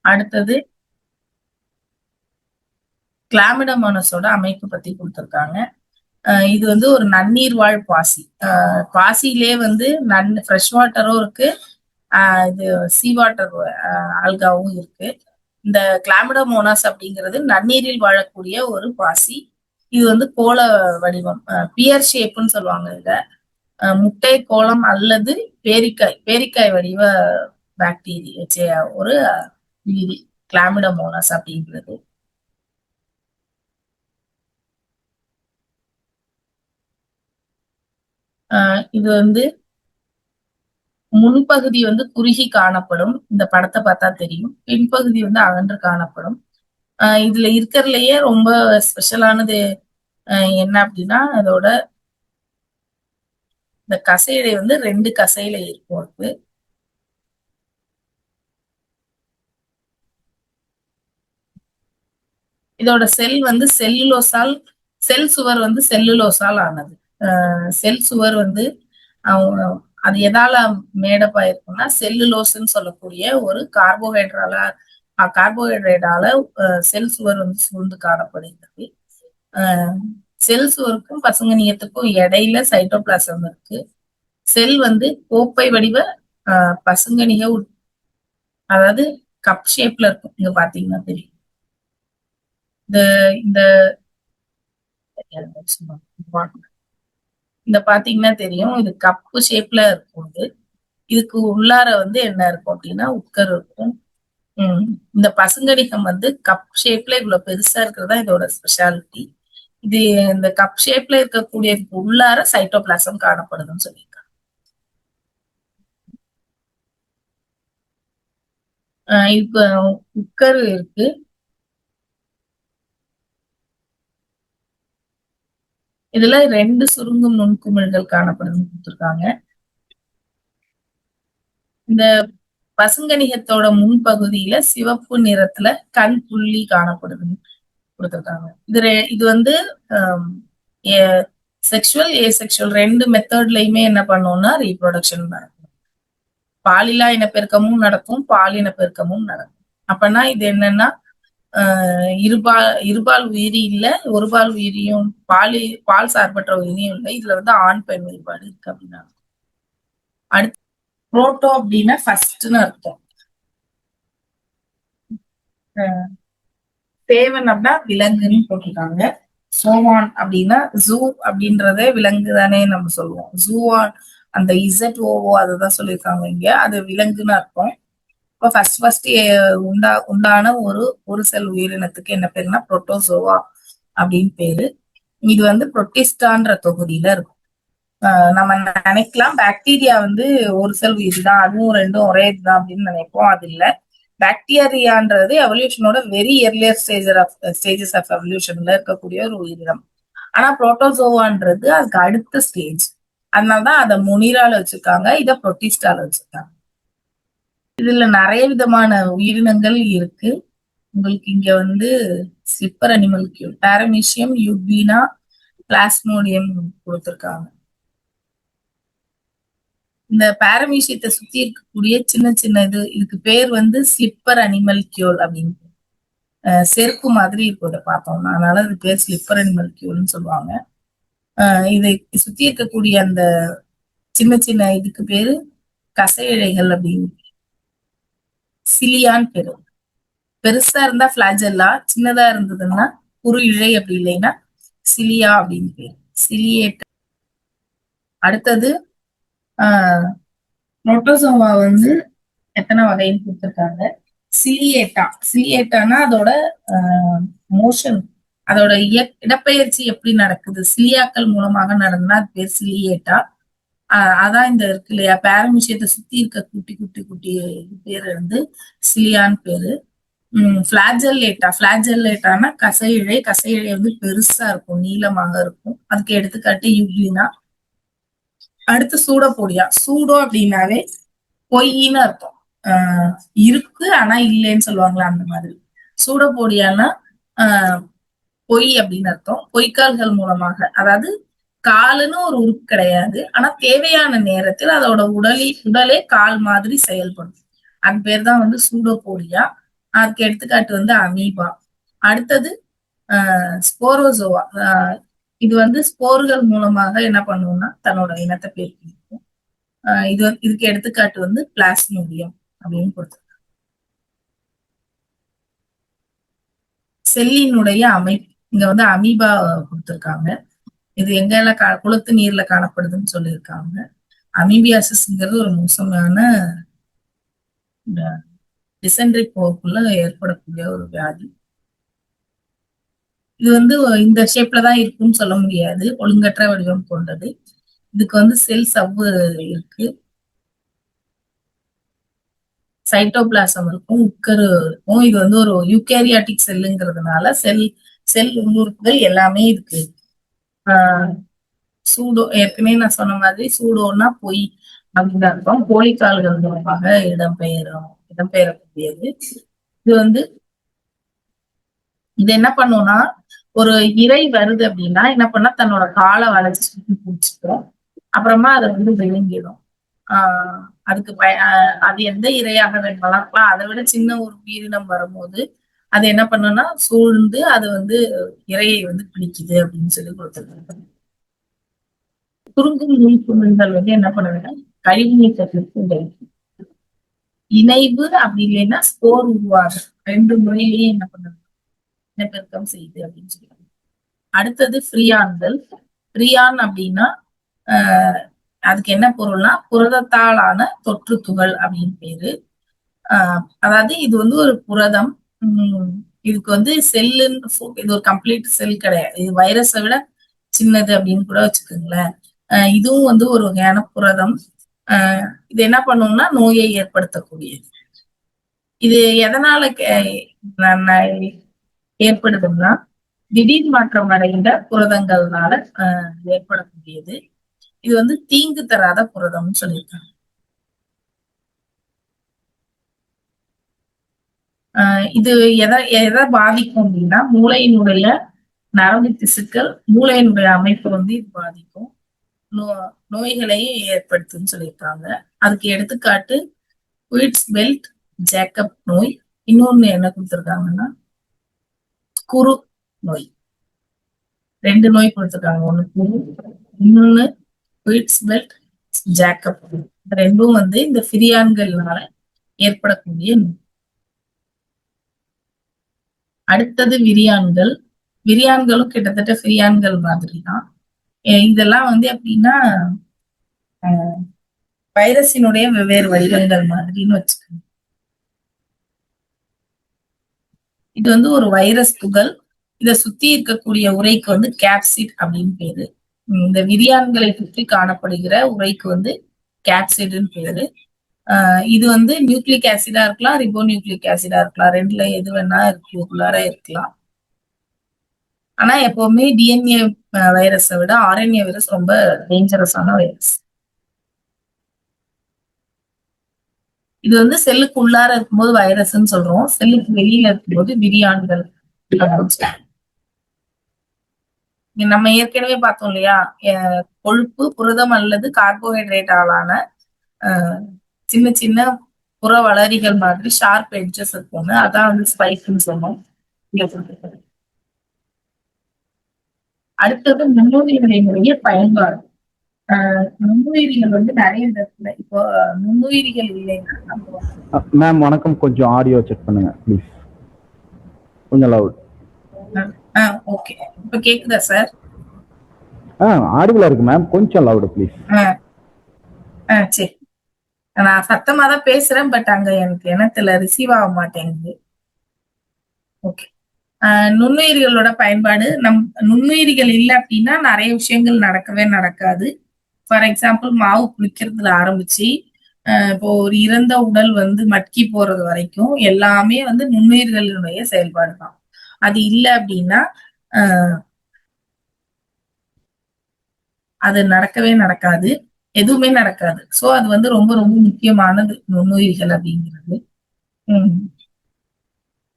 அடுத்தது கிளாமிடோமோனஸோட அமைப்பு பத்தி கொடுத்திருக்காங்க. இது வந்து ஒரு நன்னீர் வாழ் பாசி. பாசியிலே வந்து ஃப்ரெஷ் வாட்டரும் இருக்கு, இது சீ வாட்டர் ஆல்காவும் இருக்கு. இந்த கிளாமிடோமோனாஸ் அப்படிங்கிறது நன்னீரில் வாழக்கூடிய ஒரு பாசி. இது வந்து கோள வடிவம், பியர் ஷேப்னு சொல்லுவாங்க. இத முட்டை கோளம் அல்லது பேரிக்காய் வடிவ பாக்டீரியா ஒரு உயிரி கிளாமிடோமோனாஸ் அப்படிங்கிறது. இது வந்து முன்பகுதி வந்து குறுகி காணப்படும், இந்த படத்தை பார்த்தா தெரியும். பின்பகுதி வந்து அகன்று காணப்படும். இதுல இருக்கிறதுலயே ரொம்ப ஸ்பெஷலானது என்ன அப்படின்னா, அதோட இந்த கசையிலை வந்து 2 கசையிலை இருக்கும் இருக்கு. இதோட செல் வந்து செல் சுவர் வந்து செல்லுலோசால் ஆனது. செல் சுவர் வந்து அது எதால மேடப்பா இருக்கும்னா செல்லுலோஸ்ன்னு சொல்லக்கூடிய ஒரு கார்போஹைட்ரேட்டால செல் சுவர் வந்து சூழ்ந்து காணப்படுகிறது. செல் சுவருக்கும் பசுங்கனியத்துக்கும் இடையில சைட்டோபிளாசம் இருக்கு. செல் வந்து கோப்பை வடிவ பசுங்கனிய அதாவது கப் ஷேப்ல இருக்கும். இங்க பாத்தீங்கன்னா தெரியும். இந்த இந்த பாத்தீங்கன்னா தெரியும், இது கப்பு ஷேப்ல இருக்கும். இதுக்கு உள்ளார வந்து என்ன இருக்கும் அப்படின்னா உட்கரு இருக்கும். இந்த பசுங்கடிகம் வந்து கப் ஷேப்ல இவ்வளவு பெருசா இருக்கிறதா இதோட ஸ்பெஷாலிட்டி. இது இந்த கப் ஷேப்ல இருக்கக்கூடியதுக்கு உள்ளார சைட்டோபிளாசம் காணப்படுதுன்னு சொல்லியிருக்காங்க. இப்ப உட்கரு இருக்கு. இதுல 2 சுருங்கும் நுண்குமிழ்கள் காணப்படுதுன்னு கொடுத்திருக்காங்க. இந்த பசுங்கனிகத்தோட முன்பகுதியில சிவப்பு நிறத்துல கண் புள்ளி காணப்படுதுன்னு கொடுத்திருக்காங்க. இது வந்து செக்ஷுவல் ஏசெக்ஷுவல் 2 மெத்தட்லயுமே என்ன பண்ணும்னா ரீப்ரொடக்ஷன் நடக்கும். பாலில்லா இனப்பெருக்கமும் நடக்கும், பால் இனப்பெருக்கமும் நடக்கும். அப்பனா இது என்னன்னா இருபால் உயிரி இல்ல, ஒருபால் உயிரியும் பால் சார்பற்ற உயிரியும் இல்லை. இதுல வந்து ஆண் பெண் வேறுபாடு இருக்கு அப்படின்னா. அடுத்து புரோட்டோ அப்படின்னா ஃபர்ஸ்ட்னு அர்த்தம். சேவன் அப்படின்னா விலங்குன்னு போட்டிருக்காங்க. சோவான் அப்படின்னா ஜூ அப்படின்றதே விலங்கு தானே நம்ம சொல்லுவோம். ஜூவான் அந்த ZOO அதுதான் சொல்லியிருக்காங்க இங்க, அது விலங்குன்னு அர்த்தம். இப்போ ஃபர்ஸ்ட் உண்டான ஒரு செல் உயிரினத்துக்கு என்ன பேருன்னா புரோட்டோசோவா அப்படின்னு பேரு. இது வந்து புரோட்டிஸ்டான்ற தொகுதியில இருக்கும். நம்ம நினைக்கலாம் பாக்டீரியா வந்து ஒரு செல் உயிரி தான், அதுவும் 2ம் ஒரே இதுதான் அப்படின்னு நினைப்போம். அது இல்ல. பாக்டீரியான்றது எவல்யூஷனோட வெரி இயர்லியர் ஸ்டேஜஸ் ஆஃப் எவல்யூஷன்ல இருக்கக்கூடிய ஒரு உயிரினம். ஆனா புரோட்டோசோவான்றது அதுக்கு அடுத்த ஸ்டேஜ். அதனாலதான் அதை முனிரால வச்சிருக்காங்க, இதை புரோட்டிஸ்டால வச்சிருக்காங்க. இதுல நிறைய விதமான உயிரினங்கள் இருக்கு. உங்களுக்கு இங்க வந்து ஸ்லிப்பர் அனிமல் கியூ, பாரமீசியம், யூக்வினா, பிளாஸ்மோடியம் கொடுத்திருக்காங்க. இந்த பாரமீசியத்தை சுத்தி இருக்கக்கூடிய சின்ன சின்ன இதுக்கு பேர் வந்து ஸ்லிப்பர் அனிமல் கியூல் அப்படின்னு. செருப்பு மாதிரி இருக்கும் இதை பார்த்தோம்னா, அதனால அது பேர் ஸ்லிப்பர் அனிமல் கியூல்னு சொல்லுவாங்க. இதை சுத்தி இருக்கக்கூடிய அந்த சின்ன சின்ன இதுக்கு பேரு கசை இழைகள் அப்படின்னு, சிலியான் பேரு. பெருசா இருந்தா பிளாஜெல்லா, சின்னதா இருந்ததுன்னா குறு இழை, அப்படி இல்லைன்னா சிலியா அப்படின்னு பேரு. சிலியேட். அடுத்தது புரோட்டோசோவா வந்து எத்தனை வகைன்னு கொடுத்துருக்காங்க. சிலியேட்டா. சிலியேட்டானா அதோட மோஷன், அதோட இடப்பெயர்ச்சி எப்படி நடக்குது, சிலியாக்கள் மூலமாக நடந்தா அது பேர் சிலியேட்டா. அதான் இந்த இருக்கு இல்லையா, பேரமிஷியத்தை சுத்தி இருக்க குட்டி குட்டி குட்டி பேரு வந்து சிலியான்னு பேரு. பிளாஜெல்லேட்டா. பிளாஜெல்லேட்டானா கசையிழை. கசையிழை வந்து பெருசா இருக்கும், நீளமாக இருக்கும். அதுக்கு எடுத்துக்காட்டு யூக்ளினா. அடுத்து சூடோபோடியா. சூடோ அப்படின்னாவே பொய்ன்னு அர்த்தம். இருக்கு ஆனா இல்லைன்னு சொல்லுவாங்களா, அந்த மாதிரி. சூடோபோடியானா பொய் அப்படின்னு அர்த்தம். பொய்க்கால்கள் மூலமாக, அதாவது காலுன்னு ஒரு உறுப்பு கிடையாது, ஆனா தேவையான நேரத்தில் அதோட உடலே கால் மாதிரி செயல்படும். அது பேர் தான் வந்து சூடோபோடியா. அதுக்கு எடுத்துக்காட்டு வந்து அமீபா. அடுத்தது ஸ்போரோசோவா. இது வந்து ஸ்போர்கள் மூலமாக என்ன பண்ணுவோம்னா தன்னோட இனத்தை பெருக்கிக்கும். இதுக்கு எடுத்துக்காட்டு வந்து பிளாஸ்மோடியம் அப்படின்னு கொடுத்து. செல்லினுடைய அமைப்பு இங்க வந்து அமீபா கொடுத்திருக்காங்க. இது எங்கெல்லாம் குளத்து நீர்ல காணப்படுதுன்னு சொல்லியிருக்காங்க. அமீபியாசிஸ்ங்கிறது ஒரு மோசமான டிசென்ட்ரி போக்குள்ள ஏற்படக்கூடிய ஒரு வியாதி. இது வந்து இந்த ஷேப்ல தான் இருக்குன்னு சொல்ல முடியாது, ஒழுங்கற்ற வடிவம் கொண்டது. இதுக்கு வந்து செல் சவ்வு இருக்கு, சைட்டோபிளாசம் இருக்கும், உட்கரு இருக்கும். இது வந்து ஒரு யூகேரியாட்டிக் செல்லுங்கிறதுனால செல் உள்ளுறுப்புகள் எல்லாமே இருக்கு. சூடோ, ஏற்கனவே நான் சொன்ன மாதிரி சூடோன்னா பொய் அப்படின்னு அர்த்தம். கோழிக்கால்கள் மூலமாக இடம்பெயரக்கூடியது. இது வந்து இது என்ன பண்ணும்னா, ஒரு இறை வருது அப்படின்னா என்ன பண்ணா தன்னோட காலை வளைச்சு பிடிச்சிக்கும். அப்புறமா அதை வந்து விழுங்கிடும். அதுக்கு அது எந்த இரையாக வளர்க்கலாம். அதை விட சின்ன ஒரு உயிரினம் வரும்போது அது என்ன பண்ணுன்னா சூழ்ந்து அது வந்து இரையை வந்து பிடிக்குது அப்படின்னு சொல்லி கொடுத்துருக்காங்க. சுருங்கும் நுண்குமிழ்கள் வந்து என்ன பண்ணுதுன்னா கழிவு நீக்கத்திற்கு இணைவு, அப்படி இல்லைன்னா ஸ்போர் உருவாகும். 2 முறையிலேயே என்ன பண்ணுது, இனப்பெருக்கம் செய்யுது அப்படின்னு சொல்லுவாங்க. அடுத்தது ஃப்ரியான்கள். ஃப்ரியான் அப்படின்னா அதுக்கு என்ன பொருள்னா புரதத்தாலான தொற்று துகள் அப்படின்னு பேரு. அதாவது இது வந்து ஒரு புரதம். இதுக்கு வந்து செல்லுன்னு, இது ஒரு கம்ப்ளீட் செல் கிடையாது, இது வைரஸை விட சின்னது அப்படின்னு கூட வச்சுக்கோங்களேன். இதுவும் வந்து ஒரு வகையான புரதம். இது என்ன பண்ணும்னா நோயை ஏற்படுத்தக்கூடியது. இது எதனால ஏற்படுதுன்னா திடீர் மாற்றம் அடைந்த புரதங்கள்னால ஏற்படக்கூடியது. இது வந்து தீங்கு தராத புரதம்னு சொல்லியிருக்காங்க. இது எதை பாதிக்கும் அப்படின்னா மூளையினுடைய நரம்பு திசுக்கள், மூளையினுடைய அமைப்பு வந்து இது பாதிக்கும், நோய்களையும் ஏற்படுத்துன்னு சொல்லியிருக்காங்க. அதுக்கு எடுத்துக்காட்டு குயிட்ஸ் பெல்ட் ஜேக்கப் நோய். இன்னொன்னு என்ன கொடுத்திருக்காங்கன்னா குரு நோய். 2 நோய் கொடுத்திருக்காங்க, ஒண்ணு குரு, இன்னொன்னு குயிட்ஸ் பெல்ட் ஜேக்கப். ரெண்டும் வந்து இந்த ஃப்ரியான்கள்னால ஏற்படக்கூடிய நோய். அடுத்தது விரியான்கள். விரியான்களும் கிட்டத்தட்ட ஃப்ரியான்கள் மாதிரி தான். இதெல்லாம் வந்து எப்படின்னா வைரஸினுடைய வெவ்வேறு வடிவங்கள் மாதிரின்னு வச்சுக்கோங்க. இது வந்து ஒரு வைரஸ் துகள். இதை சுத்தி இருக்கக்கூடிய உரைக்கு வந்து கேப்சிட் அப்படின்னு பேரு. இந்த விரியான்களை சுற்றி காணப்படுகிற உரைக்கு வந்து கேப்சிட்னு பேரு. இது வந்து நியூக்ளிக் ஆசிடா இருக்கலாம், ரிபோ நியூக்ளிக் ஆசிடா இருக்கலாம், 2ல எது வேணா இருக்குள்ளார இருக்கலாம். ஆனா எப்பவுமே டிஎன்ஏ வைரஸை விட ஆர்என்ஏ வைரஸ் ரொம்ப டேஞ்சரஸான வைரஸ். இது வந்து செல்லுக்கு உள்ளார இருக்கும்போது வைரஸ்ன்னு சொல்றோம், செல்லுக்கு வெளியில இருக்கும்போது விரியான்கள். நம்ம ஏற்கனவே பார்த்தோம் இல்லையா, கொழுப்பு, புரதம் அல்லது கார்போஹைட்ரேட் ஆளான சின்ன சின்ன புற வளரிகள் மாதிரி ஷார்ப் எட்ஜஸ் இருக்கும்னு, அதான் வந்து ஸ்பைக்னு சொன்னோம். அடுத்தது நுண்ணுயிரிகளினுடைய பயன்பாடு. நுண்ணுயிரிகள் வந்து நிறைய இடத்துல இப்போ நுண்ணுயிரிகள் இல்லைன்னா மேம் வணக்கம், கொஞ்சம் ஆடியோ செக் பண்ணுங்க ப்ளீஸ். கொஞ்சம் லவுட். ஓகே, இப்ப கேக்குதா சார்? ஆடிபிளா இருக்கு மேம், கொஞ்சம் லவுட் ப்ளீஸ். சரி, நான் சத்தமா தான் பேசுறேன், பட் அங்க எனக்கு என்னத்துல ரிசீவ் ஆக மாட்டேங்குது. ஓகே. நுண்ணுயிரிகளோட பயன்பாடு, நுண்ணுயிரிகள் இல்லை அப்படின்னா நிறைய விஷயங்கள் நடக்கவே நடக்காது. ஃபார் எக்ஸாம்பிள், மாவு புளிக்கிறதுல ஆரம்பிச்சு இப்போ ஒரு இறந்த உடல் வந்து மட்கி போறது வரைக்கும் எல்லாமே வந்து நுண்ணுயிர்களுடைய செயல்பாடு தான். அது இல்லை அப்படின்னா அது நடக்கவே நடக்காது, எதுவுமே நடக்காது. சோ அது வந்து ரொம்ப ரொம்ப முக்கியமானது நுண்ணுயிரிகள் அப்படிங்கிறது.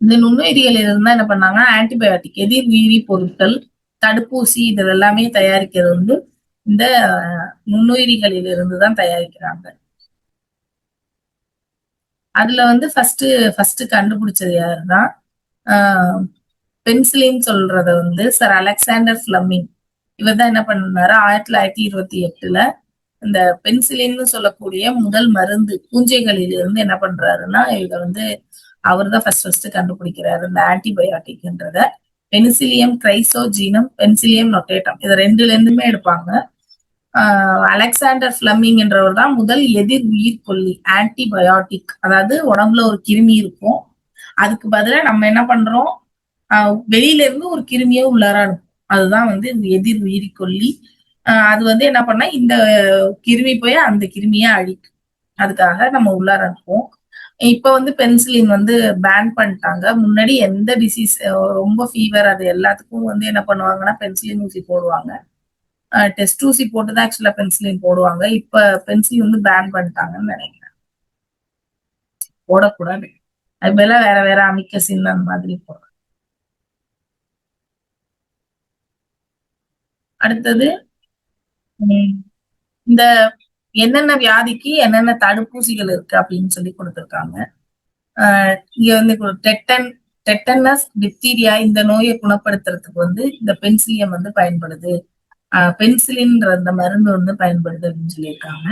இந்த நுண்ணுயிரிகள் இருந்தா என்ன பண்ணாங்க, ஆன்டிபயோட்டிக் எதிர் உயிரி பொருட்கள், தடுப்பூசி இது எல்லாமே தயாரிக்கிறது வந்து இந்த நுண்ணுயிரிகளில் இருந்துதான் தயாரிக்கிறாங்க. அதுல வந்து ஃபர்ஸ்ட் கண்டுபிடிச்சது யாருன்னா, பென்சிலின் சொல்றத வந்து சர் அலெக்சாண்டர் பிளமிங். இவர் தான் என்ன பண்ணாரு, 1928ல இந்த பென்சிலின்னு சொல்லக்கூடிய முதல் மருந்து பூஞ்சைகளில் இருந்து என்ன பண்றாருன்னா, இத வந்து அவர் தான் ஃபர்ஸ்ட் கண்டுபிடிக்கிறாரு இந்த ஆன்டிபயோட்டிக்ன்றத. பெனிசிலியம் கிரைசோஜீனம், பென்சிலியம் நொட்டேட்டம், இது ரெண்டுல இருந்துமே எடுப்பாங்க. அலெக்சாண்டர் பிளமிங் என்றவர் தான் முதல் எதிர் உயிர் கொல்லி ஆன்டிபயோட்டிக். அதாவது உடம்புல ஒரு கிருமி இருக்கும், அதுக்கு பதிலா நம்ம என்ன பண்றோம், வெளியில இருந்து ஒரு கிருமியை உள்ளார அனுப்பும். அதுதான் வந்து இந்த எதிர் உயிரி கொல்லி. அது வந்து என்ன பண்ணா இந்த கிருமி போய் அந்த கிருமியை அழிக்கும், அதுக்காக நம்ம உள்ளார அனுப்புவோம். இப்ப வந்து பென்சிலின் வந்து பேன் பண்ணிட்டாங்க. முன்னாடி எந்த டிசீஸ் ரொம்ப ஃபீவர் அது எல்லாத்துக்கும் வந்து என்ன பண்ணுவாங்கன்னா பென்சிலின் ஊசி போடுவாங்க. டெஸ்ட் ஊசி போட்டுதான் ஆக்சுவலா பென்சிலின் போடுவாங்க. இப்ப பென்சிலின் வந்து பேன் பண்ணிட்டாங்கன்னு நினைக்கிறேன், போடக்கூடாது. அது மேல வேற வேற அமிக்கசின் அந்த மாதிரி போடுறாங்க. அடுத்தது இந்த என்னென்ன வியாதிக்கு என்னென்ன தடுப்பூசிகள் இருக்கு அப்படின்னு சொல்லி கொடுத்திருக்காங்க. இங்க வந்து டெட்டனஸ், டிப்தீரியா இந்த நோயை குணப்படுத்துறதுக்கு வந்து இந்த பென்சிலியம் வந்து பயன்படுது, பென்சிலின்ற அந்த மருந்து வந்து பயன்படுது அப்படின்னு சொல்லியிருக்காங்க.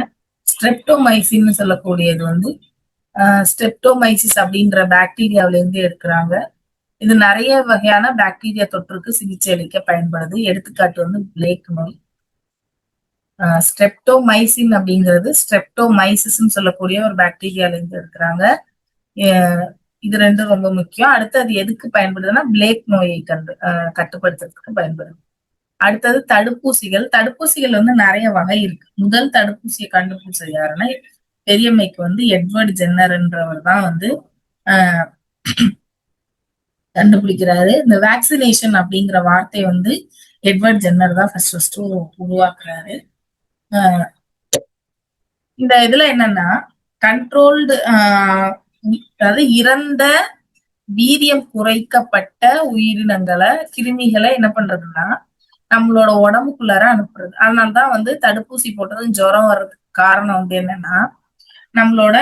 ஸ்ட்ரெப்டோமைசின்னு சொல்லக்கூடியது வந்து ஸ்ட்ரெப்டோமைசிஸ் அப்படின்ற பாக்டீரியாவில இருந்து எடுக்கிறாங்க. இது நிறைய வகையான பாக்டீரியா தொற்றுக்கு சிகிச்சை அளிக்க பயன்படுது. எடுத்துக்காட்டு வந்து பிளேக் நோய். ஸ்ட்ரெப்டோமைசின் அப்படிங்கிறது ஸ்ட்ரெப்டோமைசிஸ் சொல்லக்கூடிய ஒரு பாக்டீரியால இருந்து எடுக்கிறாங்க. இது ரெண்டும் ரொம்ப முக்கியம். அடுத்து அது எதுக்கு பயன்படுதுன்னா பிளேக் நோயை கட்டுப்படுத்துறதுக்கு பயன்படுது. அடுத்தது தடுப்பூசிகள். தடுப்பூசிகள் வந்து நிறைய வகை இருக்கு. முதல் தடுப்பூசியை கண்டுபிடிச்சது யாருன்னா பெரியம்மைக்கு வந்து எட்வர்ட் ஜென்னர்ன்றவர் தான் வந்து கண்டுபிடிக்கிறாரு. இந்த வேக்சினேஷன் அப்படிங்கிற வார்த்தை வந்து எட்வர்ட் ஜென்னர் தான் ஃபர்ஸ்ட் உருவாக்குறாரு. இந்த இதுல என்னன்னா கண்ட்ரோல்டு, அதாவது இறந்த வீரியம் குறைக்கப்பட்ட உயிரினங்களை, கிருமிகளை என்ன பண்றதுன்னா நம்மளோட உடம்புக்குள்ளார அனுப்புறது. அதனாலதான் வந்து தடுப்பூசி போட்டதும் ஜுரம் வர்றதுக்கு காரணம் வந்து என்னன்னா, நம்மளோட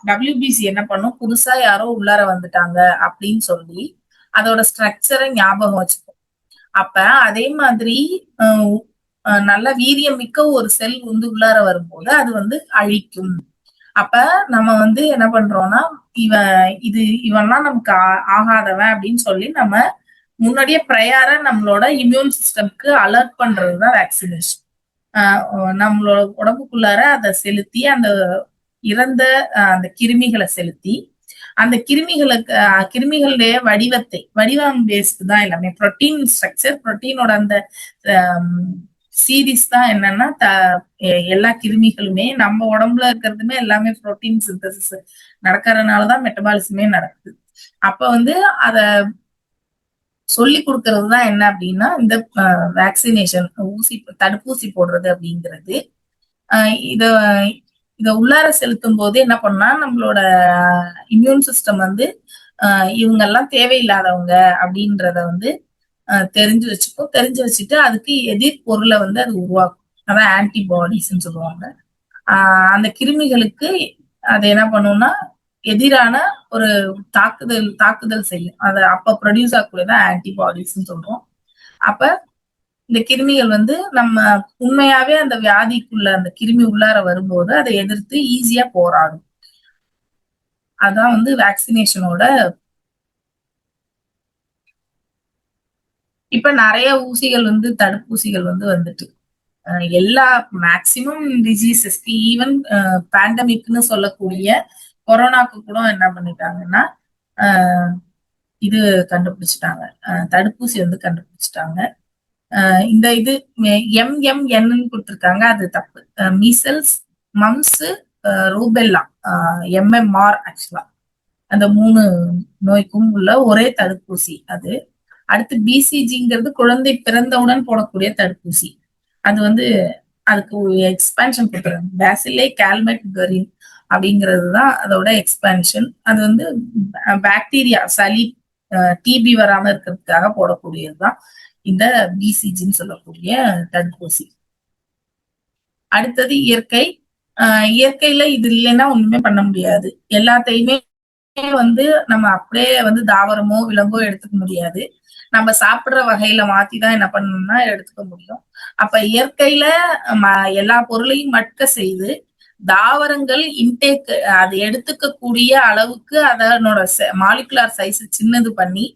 WBC என்ன பண்ணும், புதுசா யாரோ உள்ளார வந்துட்டாங்க அப்படின்னு சொல்லி அதோட ஸ்ட்ரக்சரை ஞாபகம் வச்சுக்கும். அப்ப அதே மாதிரி நல்ல வீரியம் மிக்க ஒரு செல் வந்து உள்ளார வரும்போது அது வந்து அழிக்கும். அப்ப நம்ம வந்து என்ன பண்றோம்னா, இவன்லாம் நமக்கு ஆகாதவன் அப்படின்னு சொல்லி நம்ம முன்னாடியே ப்ரையாரா நம்மளோட இம்யூன் சிஸ்டம்க்கு அலர்ட் பண்றதுதான் வேக்சினேஷன். நம்மளோட உடம்புக்குள்ளார அதை செலுத்தி அந்த இறந்த அந்த கிருமிகளை செலுத்தி அந்த கிருமிகளுடைய வடிவம் பேஸ்டு தான் எல்லாமே. புரோட்டீன் ஸ்ட்ரக்சர், புரோட்டீனோட அந்த சீரீஸ் தான் என்னன்னா எல்லா கிருமிகளுமே நம்ம உடம்புல இருக்கிறதுமே எல்லாமே புரோட்டீன் சிந்தசிஸ் நடக்கிறதுனாலதான் மெட்டபாலிசமே நடக்குது. அப்ப வந்து அத சொல்லி கொடுக்கறது தான் என்ன அப்படின்னா இந்த வேக்சினேஷன், தடுப்பூசி போடுறது அப்படிங்கிறது. இத இத உள்ளார செலுத்தும் போது என்ன பண்ணா நம்மளோட இம்யூன் சிஸ்டம் வந்து இவங்க எல்லாம் தேவையில்லாதவங்க அப்படின்றத வந்து தெரிஞ்சு வச்சுக்கும். தெரிஞ்சு வச்சுட்டு அதுக்கு எதிர் பொருளை வந்து அது உருவாக்கும். அதான் ஆன்டிபாடிஸ்ன்னு சொல்லுவாங்க. அந்த கிருமிகளுக்கு அது என்ன பண்ணும்னா எதிரான ஒரு தாக்குதல் செய்யும். அதை அப்ப ப்ரொடியூஸ் ஆகக்கூடியதான் ஆன்டிபாடிஸ்ன்னு சொல்றோம். அப்ப இந்த கிருமிகள் வந்து நம்ம உண்மையாவே அந்த வியாதிக்குள்ள அந்த கிருமி உள்ளார வரும்போது அதை எதிர்த்து ஈஸியா போராடும். அதான் வந்து வேக்சினேஷனோட இப்ப நிறைய ஊசிகள் வந்து தடுப்பூசிகள் வந்து வந்துட்டு எல்லா மேக்சிமம் டிசீசஸ் ஈவன் பேண்டமிக்னு சொல்லக்கூடிய கொரோனாக்கு கூட என்ன பண்ணிட்டாங்கன்னா அஹ், இது கண்டுபிடிச்சிட்டாங்க. தடுப்பூசி வந்து கண்டுபிடிச்சிட்டாங்க. இந்த இது எம்எம்என்னு கொடுத்திருக்காங்க, அது தப்பு. மீசல்ஸ், மம்ஸ், ரூபெல்லா, எம்எம்ஆர் ஆக்சுவலா அந்த 3 நோய்க்கும் உள்ள ஒரே தடுப்பூசி அது. அடுத்து பிசிஜிங்கிறது குழந்தை பிறந்தவுடன் போடக்கூடிய தடுப்பூசி. அது வந்து அதுக்கு எக்ஸ்பேன்ஷன் கொடுக்குறாங்க, பேசிலே கால்மெட் கரின் அப்படிங்கிறது தான் அதோட எக்ஸ்பேன்ஷன். அது வந்து பாக்டீரியா, சளி, டிபி வராம இருக்கிறதுக்காக போடக்கூடியதுதான் இந்த பிசிஜின்னு சொல்லக்கூடிய தடுப்பூசி. அடுத்தது இயற்கை. இயற்கையில இது இல்லைன்னா ஒண்ணுமே பண்ண முடியாது. எல்லாத்தையுமே வந்து நம்ம அப்படியே வந்து தாவரமோ விலங்கோ எடுத்துக்க முடியாது. நம்ம சாப்பிடுற வகையில மாத்திதான் என்ன பண்ணணும்னா எடுத்துக்க முடியும். அப்ப இயற்கையில எல்லா பொருளையும் மட்க செய்து தாவரங்கள் இன்டேக் அது எடுத்துக்கக்கூடிய அளவுக்கு அதனோட மாலிகுலார் சைஸ் சின்னது பண்ணி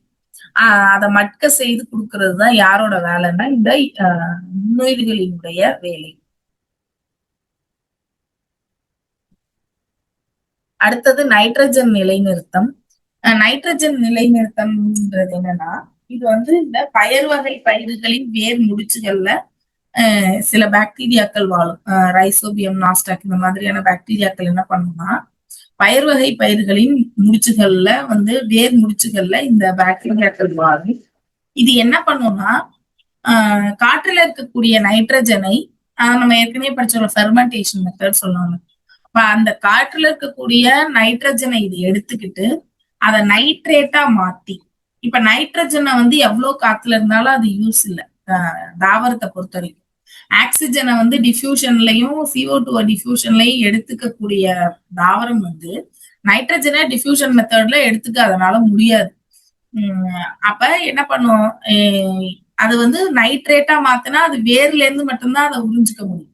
அதை மட்க செய்து கொடுக்கறது தான் யாரோட வேலைன்னா இந்த நுண்ணுயிர்களினுடைய வேலை. அடுத்தது நைட்ரஜன் நிலைநிறுத்தம். நைட்ரஜன் நிலைநிறுத்தம்ன்றது என்னன்னா, இது வந்து இந்த பயறு வகை பயிர்களின் வேர் முடிச்சுகள்ல சில பாக்டீரியாக்கள் வாழும். ரைசோபியம், நாஸ்டாக் இந்த மாதிரியான பாக்டீரியாக்கள் என்ன பண்ணும்னா பயிர் வகை பயிர்களின் முடிச்சுகள்ல வந்து வேர் முடிச்சுகள்ல இந்த பாக்டீரியாக்கள் வாழும். இது என்ன பண்ணும்னா காற்றுல இருக்கக்கூடிய நைட்ரஜனை நம்ம ஏற்கனவே படிச்சோம் ஃபெர்மெண்டேஷன் மெத்தட் சொல்லுவாங்க. அந்த காற்றுல இருக்கக்கூடிய நைட்ரஜனை இது எடுத்துக்கிட்டு அதை நைட்ரேட்டா மாத்தி, இப்ப நைட்ரஜனை வந்து எவ்வளவு காத்துல இருந்தாலும் அது யூஸ் இல்லை தாவரத்தை பொறுத்த வரைக்கும். ஆக்சிஜனை வந்து டிஃப்யூஷன்லயும் CO2 டிஃப்யூஷன்லயும் எடுத்துக்கக்கூடிய தாவரம் வந்து நைட்ரஜனை டிஃப்யூஷன் மெத்தட்ல எடுத்துக்க அதனால முடியாது. அப்ப என்ன பண்ணும், அது வந்து நைட்ரேட்டா மாத்தினா அது வேர்ல இருந்து மட்டும்தான் அதை உறிஞ்சிக்க முடியும்.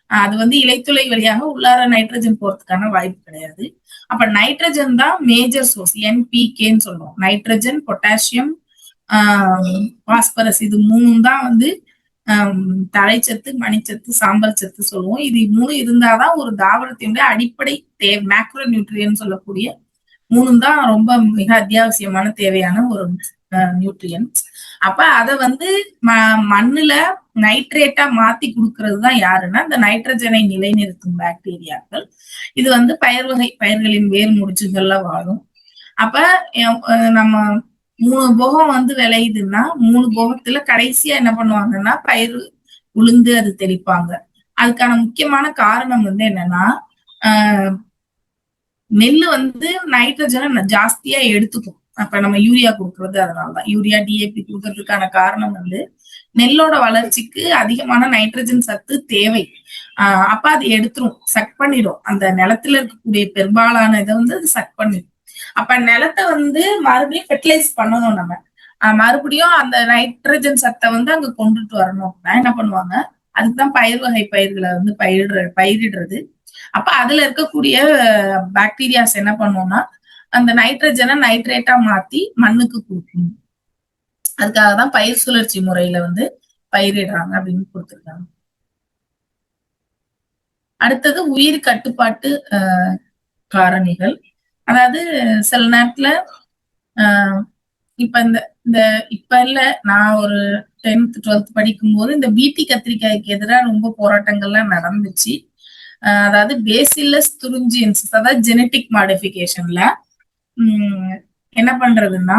அது வந்து இலைத்துளை வழியாக உள்ளார நைட்ரஜன் போறதுக்கான வாய்ப்பு கிடையாது. அப்ப நைட்ரஜன் தான் மேஜர் சோர்ஸ். என்பிகேன்னு சொல்லுவோம். நைட்ரஜன், பொட்டாசியம், பாஸ்பரஸ், இது 3 தான் வந்து தழைச்சத்து, மணிச்சத்து, சாம்பல் சத்து சொல்லுவோம். இது 3 இருந்தாதான் ஒரு தாவரத்தினுடைய அடிப்படை தேவை. மேக்ரோ நியூட்ரியன் சொல்லக்கூடிய 3 தான் ரொம்ப மிக அத்தியாவசியமான தேவையான ஒரு நியூட்ரியன்ஸ். அப்ப அதை வந்து மண்ணுல நைட்ரேட்டா மாத்தி கொடுக்கறது தான் யாருன்னா இந்த நைட்ரஜனை நிலைநிறுத்தும் பாக்டீரியாக்கள். இது வந்து பயிர் வகை பயிர்களின் வேர் முடிச்சுகள்ல வாழும். அப்ப நம்ம 3 போகம் வந்து விளையுதுன்னா 3 போகத்துல கடைசியா என்ன பண்ணுவாங்கன்னா பயிர் உளுந்து அது தெளிப்பாங்க. அதுக்கான முக்கியமான காரணம் வந்து என்னன்னா நெல்லு வந்து நைட்ரஜனை ஜாஸ்தியா எடுத்துக்கும். அப்ப நம்ம யூரியா கொடுக்கறது அதனாலதான். யூரியா, டிஏபி கொடுக்கறதுக்கான காரணம் வந்து நெல்லோட வளர்ச்சிக்கு அதிகமான நைட்ரஜன் சத்து தேவை. அப்ப அது எடுத்துரும், சக் பண்ணிடும். அந்த நிலத்துல இருக்கக்கூடிய பெரும்பாலான இதை வந்து அது சக் பண்ணிடும். அப்ப நிலத்தை வந்து மறுபடியும் ஃபெர்டிலைஸ் பண்ணணும். நம்ம மறுபடியும் அந்த நைட்ரஜன் சத்தை வந்து அங்க கொண்டுட்டு வரணும் அப்படின்னா என்ன பண்ணுவாங்க, அதுக்குதான் பயிர் வகை பயிர்களை வந்து பயிரிடுறது. அப்ப அதுல இருக்கக்கூடிய பாக்டீரியாஸ் என்ன பண்ணும்னா அந்த நைட்ரஜனை நைட்ரேட்டா மாத்தி மண்ணுக்கு கொடுக்கணும். அதுக்காகதான் பயிர் சுழற்சி முறையில வந்து பயிரிடுறாங்க அப்படின்னு கொடுத்திருக்காங்க. அடுத்தது உயிர் கட்டுப்பாட்டு காரணிகள். அதாவது சில நேரத்துல இப்ப இந்த இப்ப இல்ல, நான் ஒரு 10th 12th படிக்கும் போது இந்த பீட்டி கத்திரிக்காய்க்கு எதிராக ரொம்ப போராட்டங்கள்லாம் நடந்துச்சு. அதாவது பேசிலஸ் துரிஞ்சியன்ஸ், அதாவது ஜெனட்டிக் மாடிஃபிகேஷன்ல என்ன பண்றதுன்னா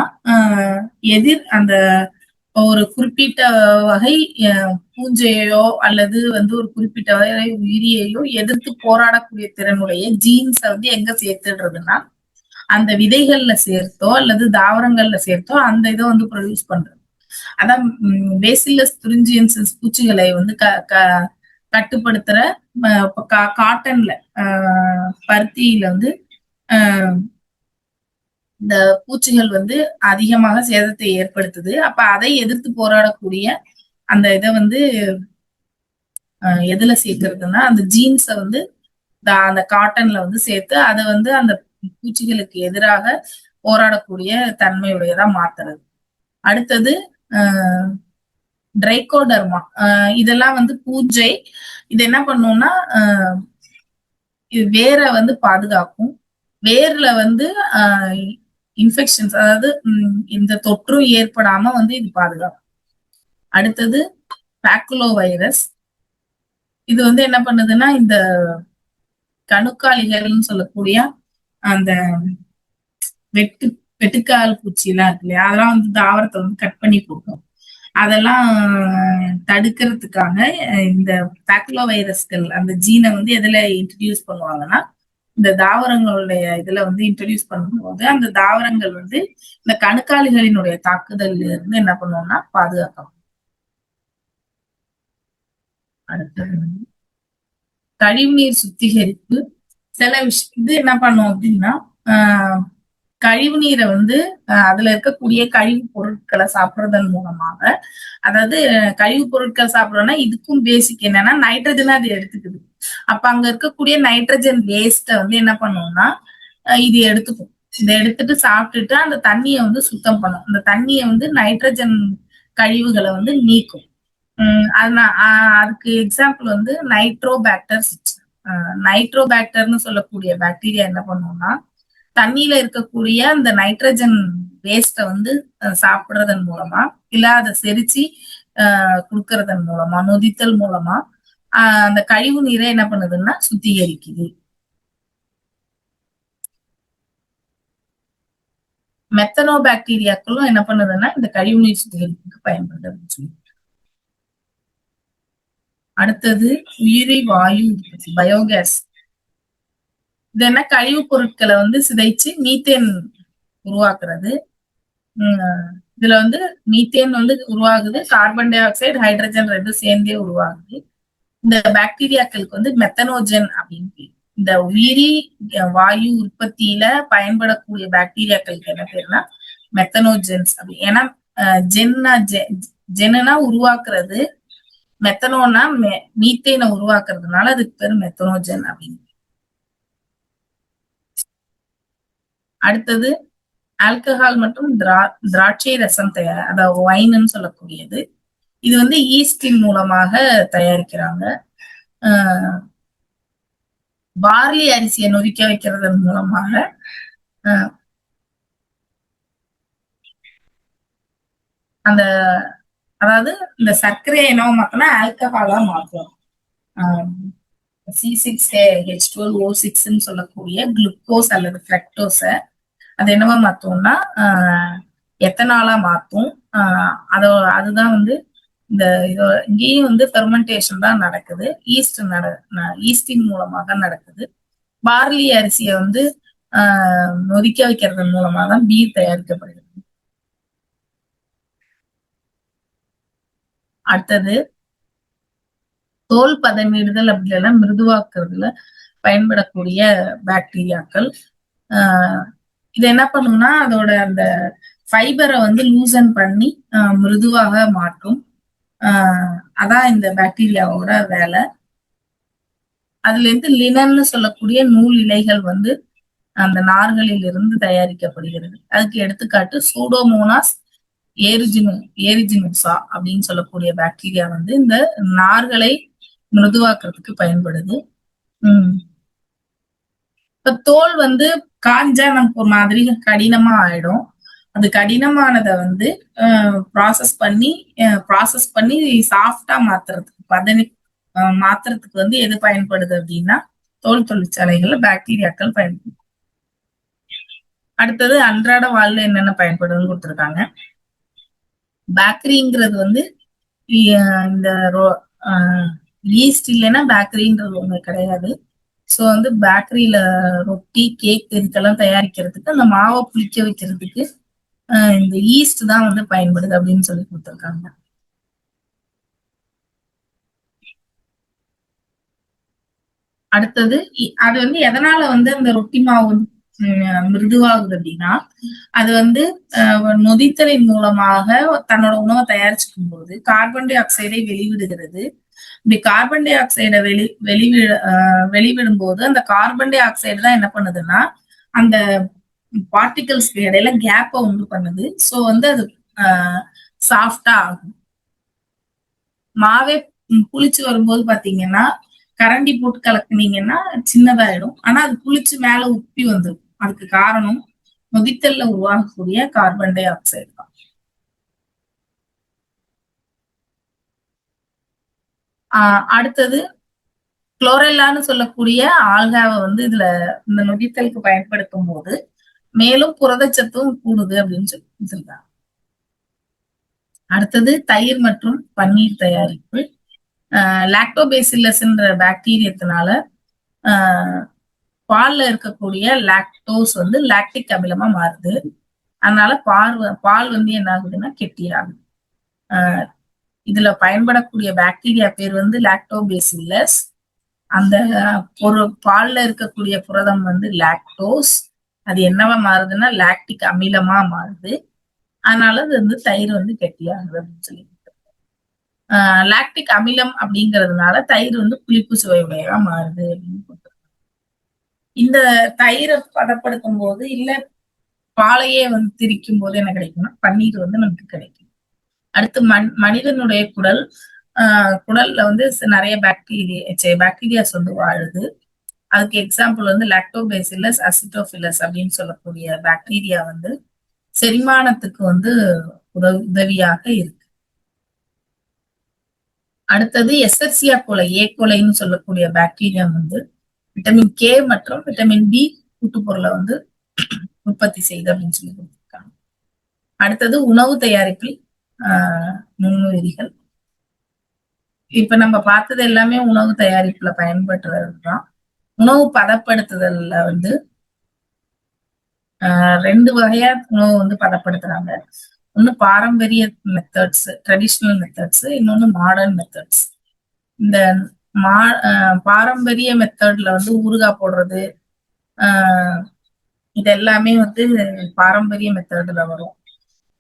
அந்த ஒரு குறிப்பிட்ட வகை பூஞ்சையோ அல்லது வந்து ஒரு குறிப்பிட்ட வகை உயிரியையோ எதிர்த்து போராடக்கூடிய திறனுடைய ஜீன்ஸை வந்து எங்க சேர்த்துடுறதுன்னா அந்த விதைகள்ல சேர்த்தோ அல்லது தாவரங்கள்ல சேர்த்தோ அந்த இதை வந்து ப்ரொடியூஸ் பண்றது. அதான் பேசிலஸ் துரிஞ்சியன்சிஸ் பூச்சிகளை வந்து கட்டுப்படுத்துற காட்டன்ல, பருத்தியில வந்து இந்த பூச்சிகள் வந்து அதிகமாக சேதத்தை ஏற்படுத்துது. அப்ப அதை எதிர்த்து போராடக்கூடிய அந்த இதை வந்து எதுல சேர்க்கறதுன்னா அந்த ஜீன்ஸை வந்து அந்த காட்டன்ல வந்து சேர்த்து அதை வந்து அந்த பூச்சிகளுக்கு எதிராக போராடக்கூடிய தன்மையுடையதா மாத்துறது. அடுத்தது ட்ரைகோடர்மா, இதெல்லாம் வந்து பூஞ்சை. இது என்ன பண்ணும்னா இது வேரை வந்து பாதுகாக்கும். வேர்ல வந்து இன்ஃபெக்ஷன்ஸ், அதாவது இந்த தொற்றும் ஏற்படாம வந்து இது பாதுகாக்கும். அடுத்தது பேக்குலோ வைரஸ். இது வந்து என்ன பண்ணுதுன்னா இந்த கணுக்காலிகள்னு சொல்லக்கூடிய அந்த வெட்டு வெட்டுக்கால் பூச்சி எல்லாம் இருக்கு இல்லையா, அதெல்லாம் வந்து தாவரத்தை வந்து கட் பண்ணி போடும். அதெல்லாம் தடுக்கிறதுக்காக இந்த பேக்குலோ வைரஸ்கள் அந்த ஜீனை வந்து எதுல இன்ட்ரடியூஸ் பண்ணுவாங்கன்னா இந்த தாவரங்களுடைய இதுல வந்து இன்ட்ரடியூஸ் பண்ணும்போது அந்த தாவரங்கள் வந்து இந்த கணுக்காலிகளினுடைய தாக்குதல்ல இருந்து என்ன பண்ணுவோம்னா பாதுகாக்கும். அடுத்தது கழிவுநீர் சுத்திகரிப்பு. சில விஷயம் இது என்ன பண்ணும் அப்படின்னா கழிவு நீரை வந்து அதுல இருக்கக்கூடிய கழிவு பொருட்களை சாப்பிடுறதன் மூலமாக, அதாவது கழிவு பொருட்கள் சாப்பிடுறோம்னா இதுக்கும் பேசிக் என்னன்னா நைட்ரஜனை அது எடுத்துக்குது. அப்ப அங்க இருக்கக்கூடிய நைட்ரஜன் வேஸ்ட வந்து என்ன பண்ணும்னா இது எடுத்துக்கும். இதை எடுத்துட்டு சாப்பிட்டுட்டு அந்த தண்ணியை வந்து சுத்தம் பண்ணும். அந்த தண்ணியை வந்து நைட்ரஜன் கழிவுகளை வந்து நீக்கும். அதுக்கு எக்ஸாம்பிள் வந்து நைட்ரோபாக்டர். நைட்ரோபாக்டர்னு சொல்லக்கூடிய பாக்டீரியா என்ன பண்ணும்னா தண்ணியில இருக்கக்கூடிய அந்த நைட்ரஜன் வேஸ்ட வந்து சாப்பிடுறதன் மூலமா, இல்ல அதை செரிச்சு குடுக்கறதன் மூலமா, நொதித்தல் மூலமா அந்த கழிவு நீரை என்ன பண்ணுதுன்னா சுத்திகரிக்குது. மெத்தனோ பாக்டீரியாக்களும் என்ன பண்ணுதுன்னா இந்த கழிவு நீர் சுத்திகரிப்புக்கு பயன்படுது அப்படின்னு சொல்லி. அடுத்தது உயிரி வாயு உற்பத்தி, பயோகேஸ். இது என்ன கழிவு பொருட்களை வந்து சிதைச்சு மீத்தேன் உருவாக்குறது. இதுல வந்து மீத்தேன் வந்து உருவாகுது, கார்பன் டை ஆக்சைடு ஹைட்ரஜன் ரெண்டும் சேர்ந்தே உருவாகுது. இந்த பாக்டீரியாக்களுக்கு வந்து மெத்தனோஜன் அப்படின்னு. இந்த உயிரி வாயு உற்பத்தியில பயன்படக்கூடிய பாக்டீரியாக்களுக்கு என்ன பேருனா மெத்தனோஜென்ஸ் அப்படி. ஏன்னா ஜென்னா உருவாக்குறது, மெத்தனோனா மீத்தேனை உருவாக்குறதுனால அதுக்கு பேரு மெத்தனோஜன் அப்படின்னு. அடுத்தது ஆல்கஹால் மற்றும் திராட்சை ரசம் தயார், அதாவது ஒயின்னு சொல்லக்கூடியது. இது வந்து ஈஸ்டின் மூலமாக தயாரிக்கிறாங்க. பார்லி அரிசியை நொதிக்க வைக்கிறதன் மூலமாக அந்த, அதாவது இந்த சர்க்கரையை என்ன மாத்தோம்னா ஆல்கஹாலா மாத்தும். C6H12O6 சொல்லக்கூடிய குளுக்கோஸ் அல்லது ஃப்ரக்டோஸ அது என்னவா மாத்தோம்னா எத்தனாலா மாத்தும். அதுதான் வந்து இந்த இங்கேயும் வந்து ஃபெர்மெண்டேஷன் தான் நடக்குது. ஈஸ்டின் மூலமாக நடக்குது. பார்லி அரிசியை வந்து நொதிக்க வைக்கிறதன் மூலமா தான் பீர் தயாரிக்கப்படுகிறது. அடுத்தது தோல் பதனிடுதல் அப்படின்னா மிருதுவாக்குறதுல பயன்படக்கூடிய பாக்டீரியாக்கள். இது என்ன பண்ணும்னா அதோட அந்த ஃபைபரை வந்து லூசன் பண்ணி மிருதுவாக மாற்றும். அதான் இந்த பாக்டீரியாவோட வேலை. அதுல இருந்து லினன்னு சொல்லக்கூடிய நூல் இலைகள் வந்து அந்த நார்களில் இருந்து தயாரிக்கப்படுகிறது. அதுக்கு எடுத்துக்காட்டு சூடோமோனாஸ் ஏரிஜினுசா அப்படின்னு சொல்லக்கூடிய பாக்டீரியா வந்து இந்த நார்களை மிருதுவாக்குறதுக்கு பயன்படுது. இப்ப தோல் வந்து காஞ்சா நமக்கு ஒரு மாதிரி கடினமா ஆயிடும். அது கடினமானத வந்து ப்ராசஸ் பண்ணி சாஃப்டா மாத்துறதுக்கு வந்து எது பயன்படுது அப்படின்னா தோல் தொழிற்சாலைகள்ல பாக்டீரியாக்கள் பயன்படுது. அடுத்தது அன்றாட வாழ்ல என்னென்ன பயன்படுதுன்னு கொடுத்துருக்காங்க. பேக்கரிங்கிறது வந்து இந்த ஈஸ்ட் இல்லைன்னா பேக்கரின்றது ஒண்ணு கிடையாது. ஸோ வந்து பேக்கரியில ரொட்டி, கேக் இதுக்கெல்லாம் தயாரிக்கிறதுக்கு அந்த மாவை புளிக்க வைக்கிறதுக்கு இந்த ஈஸ்ட் தான் வந்து பயன்படுது அப்படின்னு சொல்லி கொடுத்துருக்காங்க. அடுத்தது அது வந்து எதனால வந்து அந்த ரொட்டி மாவு வந்து மிருதுவாகுது அப்படின்னா அது வந்து நொதித்தலின் மூலமாக தன்னோட உணவை தயாரிச்சுக்கும் போது கார்பன் டை ஆக்சைடை வெளிவிடுகிறது. இப்படி கார்பன் டை ஆக்சைடை வெளிவிடும் போது அந்த கார்பன் டை ஆக்சைடு தான் என்ன பண்ணுதுன்னா அந்த பார்ட்டிகல்ஸ்க்கு இடையில கேப்பை உண்டு பண்ணுது. ஸோ வந்து அது சாஃப்டா ஆகும். மாவே புளிச்சு வரும்போது பாத்தீங்கன்னா கரண்டி போட்டு கலக்குனீங்கன்னா சின்னதாயிடும். ஆனா அது புளிச்சு மேல உப்பி வந்துடும். அதுக்கு காரணம் நொதித்தல்ல உருவாகக்கூடிய கார்பன் டை ஆக்சைடு தான். அடுத்தது குளோரெல்லான்னு சொல்லக்கூடிய ஆல்காவை வந்து இதுல இந்த நொதித்தலுக்கு பயன்படுத்தும் போது மேலும் புரதச்சத்தும் கூடுது அப்படின்னு சொல்லியிருக்காங்க. அடுத்தது தயிர் மற்றும் பன்னீர் தயாரிப்பு. லாக்டோபேசில்லஸ்ன்ற பாக்டீரியத்தினால பால்ல இருக்கக்கூடிய லாக்டோஸ் வந்து லாக்டிக் அமிலமா மாறுது. அதனால பால் வந்து என்ன ஆகுதுன்னா கெட்டியாகுது. இதுல பயன்படக்கூடிய பாக்டீரியா பேர் வந்து லாக்டோபேசில்லஸ். அந்த பால்ல இருக்கக்கூடிய புரதம் வந்து லாக்டோஸ். அது என்னவா மாறுதுன்னா லாக்டிக் அமிலமா மாறுது. அதனால அது வந்து தயிர் வந்து கெட்டியாகுது அப்படின்னு சொல்லி. லாக்டிக் அமிலம் அப்படிங்கிறதுனால தயிர் வந்து புளிப்பு சுவையுடையதா மாறுது அப்படின்னு. இந்த தயிரை பதப்படுத்தும் போது இல்ல பாலையே வந்து திரிக்கும் போது என்ன கிடைக்கும்னா பன்னீர் வந்து நமக்கு கிடைக்கும். அடுத்து மனிதனுடைய குடல்ல வந்து நிறைய பாக்டீரியாஸ் வந்து வாழுது. அதுக்கு எக்ஸாம்பிள் வந்து லாக்டோபேசில்லஸ் அசிட்டோபிலஸ் அப்படின்னு சொல்லக்கூடிய பாக்டீரியா வந்து செரிமானத்துக்கு வந்து உதவியாக இருக்கு. அடுத்தது எஸ்எர்சியா கோலை கோலைன்னு சொல்லக்கூடிய பாக்டீரியா வந்து விட்டமின் கே மற்றும் விட்டமின் பி கூட்டுப்பொருளை வந்து உற்பத்தி செய்யுது அப்படின்னு சொல்லி கொடுத்திருக்காங்க. அடுத்தது உணவு தயாரிப்பில் நுண்ணுயிரிகள். இப்ப நம்ம பார்த்தது எல்லாமே உணவு தயாரிப்புல பயன்படுத்துறதுதான். உணவு பதப்படுத்துதல்ல வந்து 2 வகையா உணவு வந்து பதப்படுத்துறாங்க. ஒண்ணு பாரம்பரிய மெத்தட்ஸ், ட்ரெடிஷ்னல் மெத்தட்ஸ், இன்னொன்னு மாடர்ன் மெத்தட்ஸ். இந்த பாரம்பரிய மெத்தட்ல வந்து ஊறுகாய் போடுறது இது எல்லாமே வந்து பாரம்பரிய மெத்தட்ல வரும்.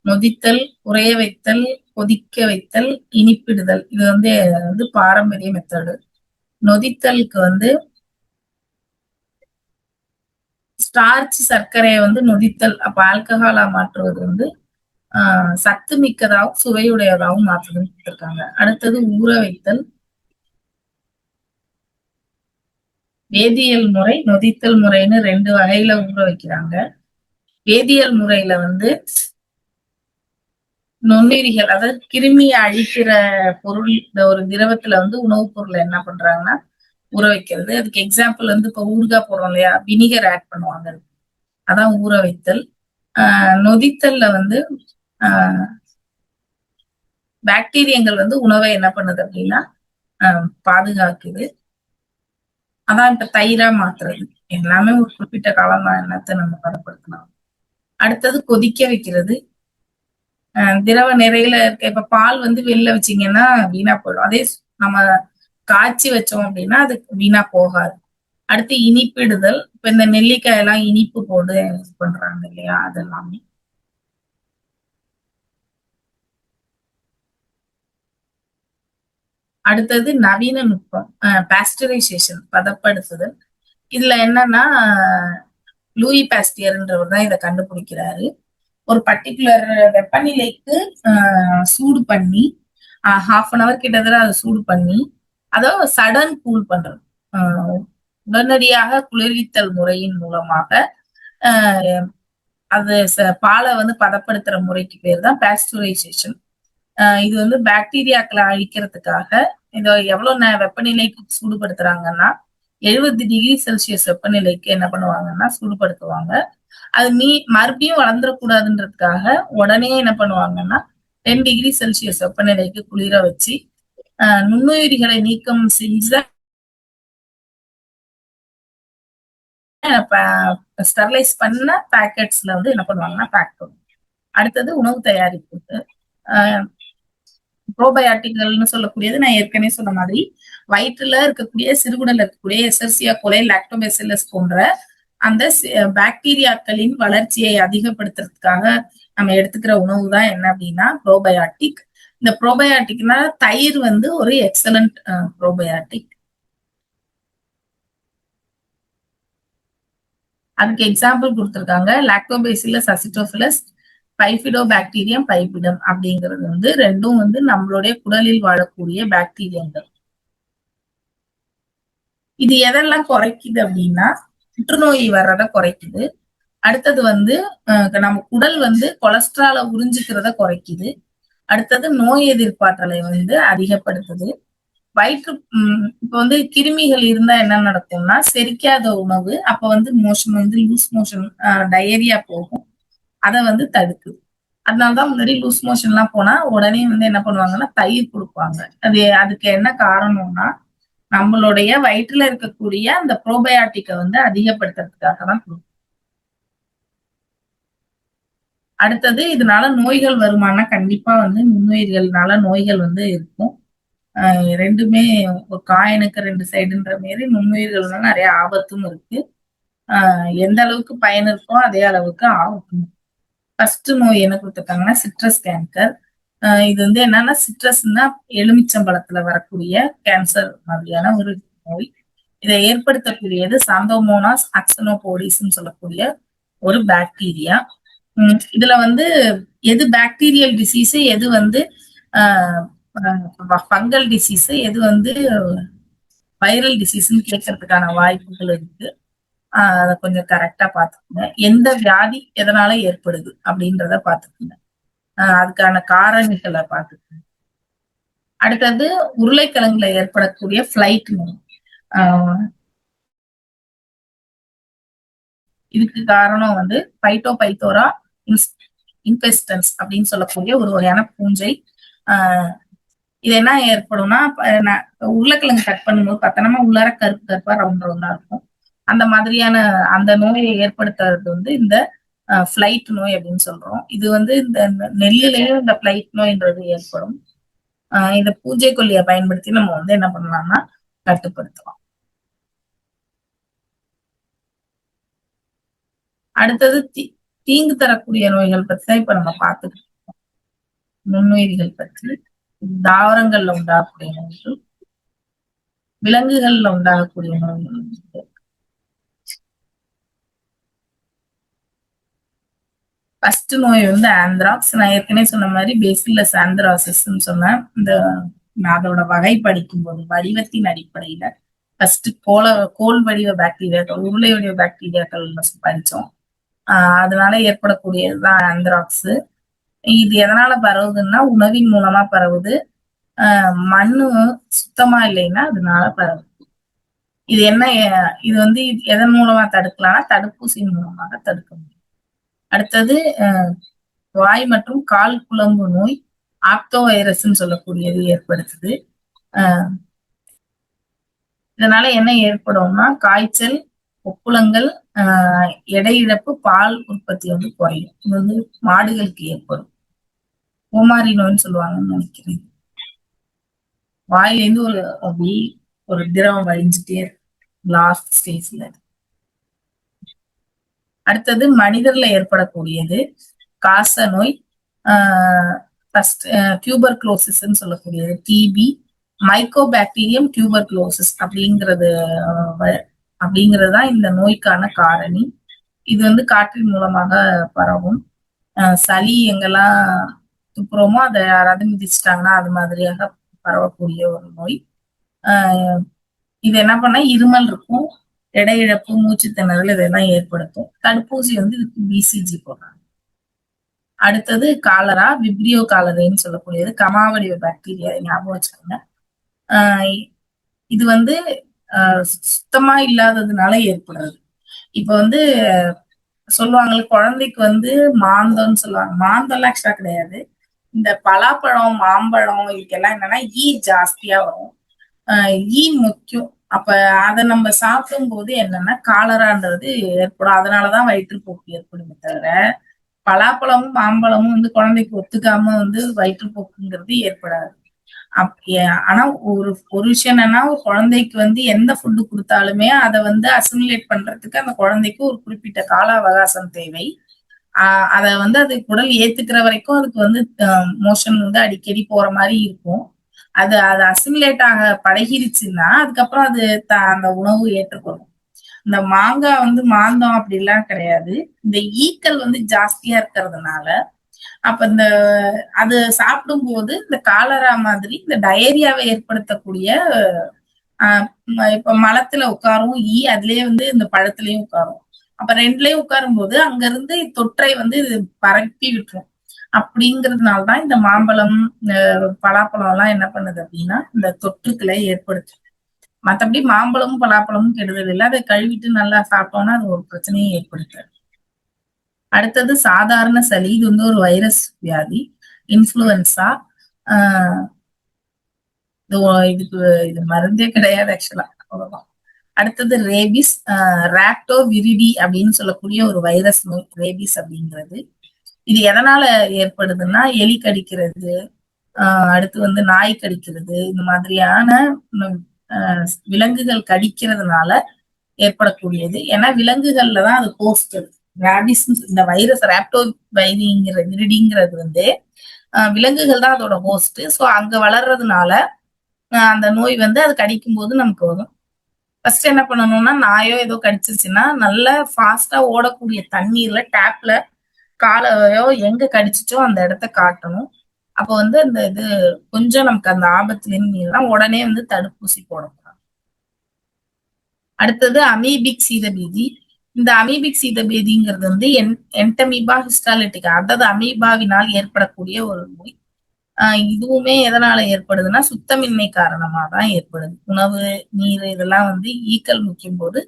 நொதித்தல், உறைய வைத்தல், கொதிக்க வைத்தல், இனிப்பிடுதல் இது வந்து பாரம்பரிய மெத்தடு. நொதித்தலுக்கு வந்து ஸ்டார்ச் சர்க்கரையை வந்து நொதித்தல் அப்ப ஆல்கஹாலா மாற்றுவது வந்து சத்து மிக்கதாகவும் சுவையுடையதாகவும் மாற்றுதுன்னு கொடுத்திருக்காங்க. அடுத்தது ஊற வைத்தல், வேதியியல் முறை, நொதித்தல் முறைன்னு 2 வகையில ஊற வைக்கிறாங்க. வேதியியல் முறையில வந்து நுண்ணுயிரிகள் அதாவது கிருமியை அழிக்கிற பொருள் இந்த ஒரு திரவத்துல வந்து உணவுப் பொருளை என்ன பண்றாங்கன்னா ஊற வைக்கிறது. அதுக்கு எக்ஸாம்பிள் வந்து இப்ப ஊறுகாய் போடுறோம் இல்லையா, வினிகர் ஆட் பண்ணுவாங்க, அதான் ஊற வைத்தல். நொதித்தல்ல வந்து பாக்டீரியங்கள் வந்து உணவை என்ன பண்ணுது அப்படின்னா பாதுகாக்குது. அதான் இப்ப தயிரா மாத்துறது. எல்லாமே ஒரு குறிப்பிட்ட காலம் தான் என்னத்தை நம்ம பதப்படுத்தலாம். அடுத்தது கொதிக்க வைக்கிறது. திரவ நிறையில இருக்க இப்ப பால் வந்து வெளில வச்சீங்கன்னா வீணா போயிடும். அதே நம்ம காய்ச்சி வச்சோம் அப்படின்னா அது வீணா போகாது. அடுத்து இனிப்பிடுதல். இப்ப இந்த நெல்லிக்காய் எல்லாம் இனிப்பு போட்டு பண்றாங்க இல்லையா, அதெல்லாமே. அடுத்தது நவீன நுட்பம் பாஸ்டரைசேஷன் பதப்படுத்துதல். இதுல என்னன்னா லூயி பாஸ்டியர்ன்றவர் தான் இதை கண்டுபிடிக்கிறாரு. ஒரு பர்டிகுலர் வெப்பநிலைக்கு சூடு பண்ணி 1/2 hour கிட்டத்தட்ட அதை சூடு பண்ணி அதை சடன் கூல் பண்றது. உடனடியாக குளிர்வித்தல் முறையின் மூலமாக அது பாலை வந்து பதப்படுத்துற முறைக்கு பேர் தான் பாஸ்டரைசேஷன். இது வந்து பாக்டீரியாக்களை அழிக்கிறதுக்காக இதை எவ்வளவு வெப்பநிலைக்கு சூடுபடுத்துறாங்கன்னா 70°C வெப்பநிலைக்கு என்ன பண்ணுவாங்கன்னா சூடுபடுத்துவாங்க. அது மறுபடியும் வளர்ந்துடக்கூடாதுன்றதுக்காக உடனே என்ன பண்ணுவாங்கன்னா 10°C வெப்பநிலைக்கு குளிர வச்சு நுண்ணுயிரிகளை நீக்கம் செஞ்ச ஸ்டெர்லைஸ் பண்ண பேக்கெட்ஸ்ல வந்து என்ன பண்ணுவாங்கன்னா பேக் பண்ணுவாங்க. அடுத்தது உணவு தயாரிப்புக்கு ப்ரோபயாட்டிக்கல்னு சொல்லக்கூடியது நான் ஏற்கனவே சொன்ன மாதிரி வயிற்றுல இருக்கக்கூடிய சிறுகுடல்ல இருக்கக்கூடிய எசர்சியா கோலை, லாக்டோபேசில்லஸ் போன்ற அந்த பாக்டீரியாக்களின் வளர்ச்சியை அதிகப்படுத்துறதுக்காக நம்ம எடுத்துக்கிற உணவு தான் என்ன அப்படின்னா ப்ரோபயாட்டிக். இந்த ப்ரோபயாட்டிக்னா தயிர் வந்து ஒரு எக்ஸலண்ட் ப்ரோபயாட்டிக். அதுக்கு எக்ஸாம்பிள் கொடுத்திருக்காங்க லாக்டோபேசில்லஸ் அசிட்டோபிலஸ், பைபிடோபாக்டீரியம், பைபிடம் அப்படிங்கிறது வந்து ரெண்டும் வந்து நம்மளுடைய குடலில் வாழக்கூடிய பாக்டீரியங்கள். இது எதெல்லாம் குறைக்குது அப்படின்னா புற்றுநோய் வர்றத குறைக்குது. அடுத்தது வந்து நம்ம குடல் வந்து கொலஸ்ட்ரால உறிஞ்சிக்கிறத குறைக்குது. அடுத்தது நோய் எதிர்ப்பாற்றலை வந்து அதிகப்படுத்துது. வயிற்று இப்ப வந்து கிருமிகள் இருந்தா என்ன நடக்கும்னா செரிக்காத உணவு அப்ப வந்து மோஷன் வந்து லூஸ் மோஷன், டயரியா போகும். அதை வந்து தடுக்குது. அதனாலதான் முன்னாடி லூஸ் மோஷன் எல்லாம் போனா உடனே வந்து என்ன பண்ணுவாங்கன்னா தயிர் கொடுப்பாங்க. அதுக்கு என்ன காரணம்னா நம்மளுடைய வயிற்றுல இருக்கக்கூடிய அந்த ப்ரோபயாட்டிக்கை வந்து அதிகப்படுத்துறதுக்காக தான் கொடுக்கும். அடுத்தது இதனால நோய்கள் வருமானா கண்டிப்பா வந்து நுண்ணுயிர்கள்னால நோய்கள் வந்து இருக்கும். ரெண்டுமே ஒரு காயினுக்கு ரெண்டு சைடுன்ற மாரி நுண்ணுயிர்கள்னால நிறைய ஆபத்தும் இருக்கு. எந்த அளவுக்கு பயன் இருக்கோ அதே அளவுக்கு ஆபத்தும். ஃபர்ஸ்ட் நோய் என்ன கொடுத்துருக்காங்கன்னா சிட்ரஸ் கேன்சர். இது வந்து என்னன்னா சிட்ரஸ்னா எலுமிச்சம்பழத்துல வரக்கூடிய கேன்சர் மாதிரியான ஒரு நோய். இதை ஏற்படுத்தக்கூடியது சாந்தோமோனாஸ் அக்சனோபோடிஸ்ன்னு சொல்லக்கூடிய ஒரு பாக்டீரியா. இதுல வந்து எது பாக்டீரியல் டிசீஸ், எது வந்து ஃபங்கல் டிசீஸ், எது வந்து வைரல் டிசீஸ்ன்னு கேட்கறதுக்கான வாய்ப்புகள் இருக்கு. அதை கொஞ்சம் கரெக்டா பாத்துக்கோங்க. எந்த வியாதி எதனால ஏற்படுது அப்படின்றத பாத்துக்கோங்க. அதுக்கான காரணிகளை பாத்துக்கோங்க. அடுத்தது உருளைக்கிழங்குல ஏற்படக்கூடிய ஃபிளைட் நோய். இதுக்கு காரணம் வந்து பைட்டோபைத்தோரா இன்பெஸ்டன்ஸ் அப்படின்னு சொல்லக்கூடிய ஒரு வகையான பூஞ்சை. இது என்ன ஏற்படும்னா உருளைக்கிழங்கு கட் பண்ணும்போது பார்த்தோம்னா உள்ளார கருப்பு கருப்பா ரவுண்ட் ரவுண்டா இருக்கும். அந்த மாதிரியான அந்த நோயை ஏற்படுத்துறது வந்து இந்த ஃபிளைட் நோய் அப்படின்னு சொல்றோம். இது வந்து இந்த நெல்லிலேயும் இந்த ஃபிளைட் நோய்ன்றது ஏற்படும். இந்த பூஜை கொல்லியை பயன்படுத்தி நம்ம வந்து என்ன பண்ணலாம்னா கட்டுப்படுத்தலாம். அடுத்தது தீங்கு தரக்கூடிய நோய்கள் பத்தி தான் இப்ப நம்ம பார்த்துட்டு இருக்கோம். நுண்ணுயிரிகள் பற்றி தாவரங்கள்ல உண்டாகக்கூடிய நோய்கள், விலங்குகள்ல உண்டாகக்கூடிய நோய்கள். ஃபர்ஸ்ட் நோய் வந்து ஆந்த்ராக்ஸ். நான் ஏற்கனவே சொன்ன மாதிரி பேசிலஸ் ஆந்த்ராசிஸ்ன்னு சொன்னேன். அதோட வகை படிக்கும் போது வடிவத்தின் அடிப்படையில ஃபர்ஸ்ட் கோல் வடிவ பாக்டீரியாக்கள், உருளை வடிவ பாக்டீரியாக்கள் படிச்சோம். அதனால ஏற்படக்கூடியதுதான் ஆந்த்ராக்ஸ். இது எதனால பரவுதுன்னா உணவின் மூலமா பரவுது. மண்ணு சுத்தமா இல்லைன்னா அதனால பரவுது. இது என்ன, இது வந்து எதன் மூலமா தடுக்கலாம்னா தடுப்பூசியின் மூலமாக தடுக்க முடியும். அடுத்தது வாய் மற்றும் கால் குழம்பு நோய் ஆப்டோ வைரஸ்ன்னு சொல்லக்கூடியது ஏற்படுத்துது. இதனால என்ன ஏற்படும்னா காய்ச்சல், ஒப்புளங்கள், எடை இழப்பு, பால் உற்பத்தி வந்து குறையும். இது வந்து மாடுகளுக்கு ஏற்படும். கோமாரி நோய்னு சொல்லுவாங்கன்னு நினைக்கிறேன். வாயிலேருந்து ஒரு திரவம் வழிஞ்சிட்டே லாஸ்ட் ஸ்டேஜ்ல. அடுத்தது மனிதர்ல ஏற்படக்கூடியது காச நோய், டியூபர்குலோசிஸ்ன்னு சொல்லக்கூடியது டிபி, மைக்கோபாக்டீரியம் டியூபர்குலோசிஸ் அப்படிங்கிறதுதான் இந்த நோய்க்கான காரணி. இது வந்து காற்றின் மூலமாக பரவும். சளி எங்கெல்லாம் துப்புறோமோ அதை யாராவது மிதிச்சிட்டாங்கன்னா அது மாதிரியாக பரவக்கூடிய ஒரு நோய். இது என்ன பண்ணா இருமல் இருக்கும், எடை இழப்பு, மூச்சு திணறல் இதெல்லாம் ஏற்படுத்தும். தடுப்பூசி வந்து இதுக்கு பிசிஜி போடுறாங்க. அடுத்தது காலரா, விப்ரியோ காலரைன்னு சொல்லக்கூடியது கமாவடிவ பாக்டீரியா, ஞாபகம் வச்சுக்கோங்க. இது வந்து சுத்தமா இல்லாததுனால ஏற்படுறது. இப்ப வந்து சொல்லுவாங்க குழந்தைக்கு வந்து மாந்தம்னு சொல்லுவாங்க. மாந்தம்லாம் ஆக்சுவலா கிடையாது. இந்த பலாப்பழம், மாம்பழம் இதுக்கெல்லாம் என்னன்னா ஈ ஜாஸ்தியா வரும். ஈ முக்கியம். அப்ப அதை நம்ம சாப்பிடும் போது என்னன்னா காலரான்றது ஏற்படும். அதனாலதான் வயிற்றுப்போக்கு ஏற்படுமே தவிர பலாப்பழமும் மாம்பழமும் வந்து குழந்தைக்கு ஒத்துக்காம வந்து வயிற்றுப்போக்குங்கிறது ஏற்படாது. ஆனா ஒரு விஷயம் என்னன்னா ஒரு குழந்தைக்கு வந்து எந்த ஃபுட்டு கொடுத்தாலுமே அதை வந்து அசிமுலேட் பண்றதுக்கு அந்த குழந்தைக்கு ஒரு குறிப்பிட்ட கால அவகாசம் தேவை. அதை வந்து அது குடல் ஏத்துக்கிற வரைக்கும் அதுக்கு வந்து மோஷன் வந்து அடிக்கடி போற மாதிரி இருக்கும். அது அசிமுலேட் ஆக பழகிருச்சுன்னா அதுக்கப்புறம் அது அந்த உணவு ஏற்றுக்கொள்ளும். இந்த மாங்காய் வந்து மாந்தம் அப்படிலாம் கிடையாது. இந்த ஈக்கள் வந்து ஜாஸ்தியா இருக்கிறதுனால அப்ப அது சாப்பிடும்போது இந்த காலரா மாதிரி இந்த டயரியாவை ஏற்படுத்தக்கூடிய இப்ப மலத்துல உட்காரும் அதுலயே வந்து இந்த பழத்திலயும் உட்காரும். அப்ப 2லயும் உட்காரும்போது அங்க இருந்து தொற்றை வந்து இது பரப்பி விட்டுரும். அப்படிங்கிறதுனால தான் இந்த மாம்பழம், பலாப்பழம் எல்லாம் என்ன பண்ணுது அப்படின்னா இந்த தொற்றுக்களை ஏற்படுத்தும். மத்தபடி மாம்பழமும் பலாப்பழமும் கெடுதல் இல்லை. அதை கழுவிட்டு நல்லா சாப்பிட்டோம்னா அது ஒரு பிரச்சனையை ஏற்படுத்தாது. அடுத்தது சாதாரண சளி. இது வந்து ஒரு வைரஸ் வியாதி, இன்ஃபுளுவன்சா. இதுக்கு இது மருந்தே கிடையாது ஆக்சுவலா. அவ்வளவுதான். அடுத்தது ரேபிஸ், ராப்டோ விரிடி அப்படின்னு சொல்லக்கூடிய ஒரு வைரஸ் நோய் ரேபிஸ் அப்படிங்கிறது. இது எதனால ஏற்படுதுன்னா எலி கடிக்கிறது, அடுத்து வந்து நாய் கடிக்கிறது, இந்த மாதிரியான விலங்குகள் கடிக்கிறதுனால ஏற்படக்கூடியது. ஏன்னா விலங்குகள்ல தான் அது ஹோஸ்ட். ரேபிஸ் இந்த வைரஸ் ராப்டோ விரிடிங்கிறது வந்து விலங்குகள் தான் அதோட ஹோஸ்ட். ஸோ அங்க வளர்றதுனால அந்த நோய் வந்து அது கடிக்கும் போது நமக்கு வரும். ஃபர்ஸ்ட் என்ன பண்ணணும்னா நாயோ ஏதோ கடிச்சிருச்சுன்னா நல்லா ஃபாஸ்டா ஓடக்கூடிய தண்ணீர்ல டேப்ல காலையோ எங்க கடிச்சிச்சோ அந்த இடத்த காட்டணும். அப்ப வந்து அந்த இது கொஞ்சம் நமக்கு அந்த ஆபத்துலாம் உடனே வந்து தடுப்பூசி போடணும். அடுத்தது அமீபிக் சீதபேதி. இந்த அமீபிக் சீதபேதிங்கிறது வந்து என்டமீபா ஹிஸ்டாலிட்டிகா, அதாவது அமீபாவினால் ஏற்படக்கூடிய ஒரு நோய். இதுவுமே எதனால ஏற்படுதுன்னா சுத்தமின்மை காரணமா தான் ஏற்படுது. உணவு, நீர் இதெல்லாம் வந்து ஈக்கள் முக்கியம் போது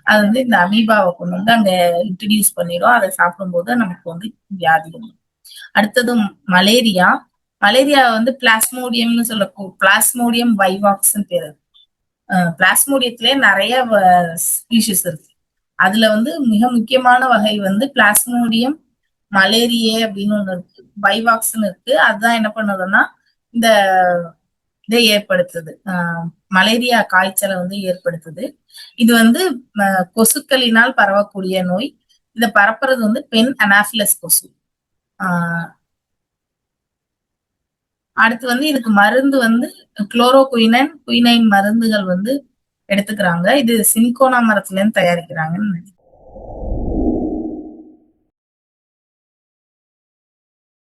அது வந்து இந்த அமீபாவை கொண்டு வந்து அங்க இன்ட்ரடியூஸ் பண்ணிடும். அதை சாப்பிடும்போது நமக்கு வந்து வியாதி வரும். அடுத்தது மலேரியா. மலேரியா வந்து பிளாஸ்மோடியம்னு பிளாஸ்மோடியம் வைவாக்ஸ்ன்னு பேரு. பிளாஸ்மோடியத்திலே நிறைய ஸ்பீஷிஸ் இருக்கு. அதுல வந்து மிக முக்கியமான வகை வந்து பிளாஸ்மோடியம் மலேரியே அப்படின்னு ஒண்ணு இருக்கு, வைவாக்ஸ்ன்னு இருக்கு. அதுதான் என்ன பண்ணுதுன்னா இந்த இதை ஏற்படுத்துது, மலேரியா காய்ச்சலை வந்து ஏற்படுத்துது. இது வந்து கொசுக்களினால் பரவக்கூடிய நோய். இதை பரப்புறது வந்து பெண் அனாஃபிலஸ் கொசு. அடுத்து வந்து இதுக்கு மருந்து வந்து குயினைன் மருந்துகள் வந்து எடுத்துக்கிறாங்க. இது சின்கோனா மரத்துல இருந்து தயாரிக்கிறாங்கன்னு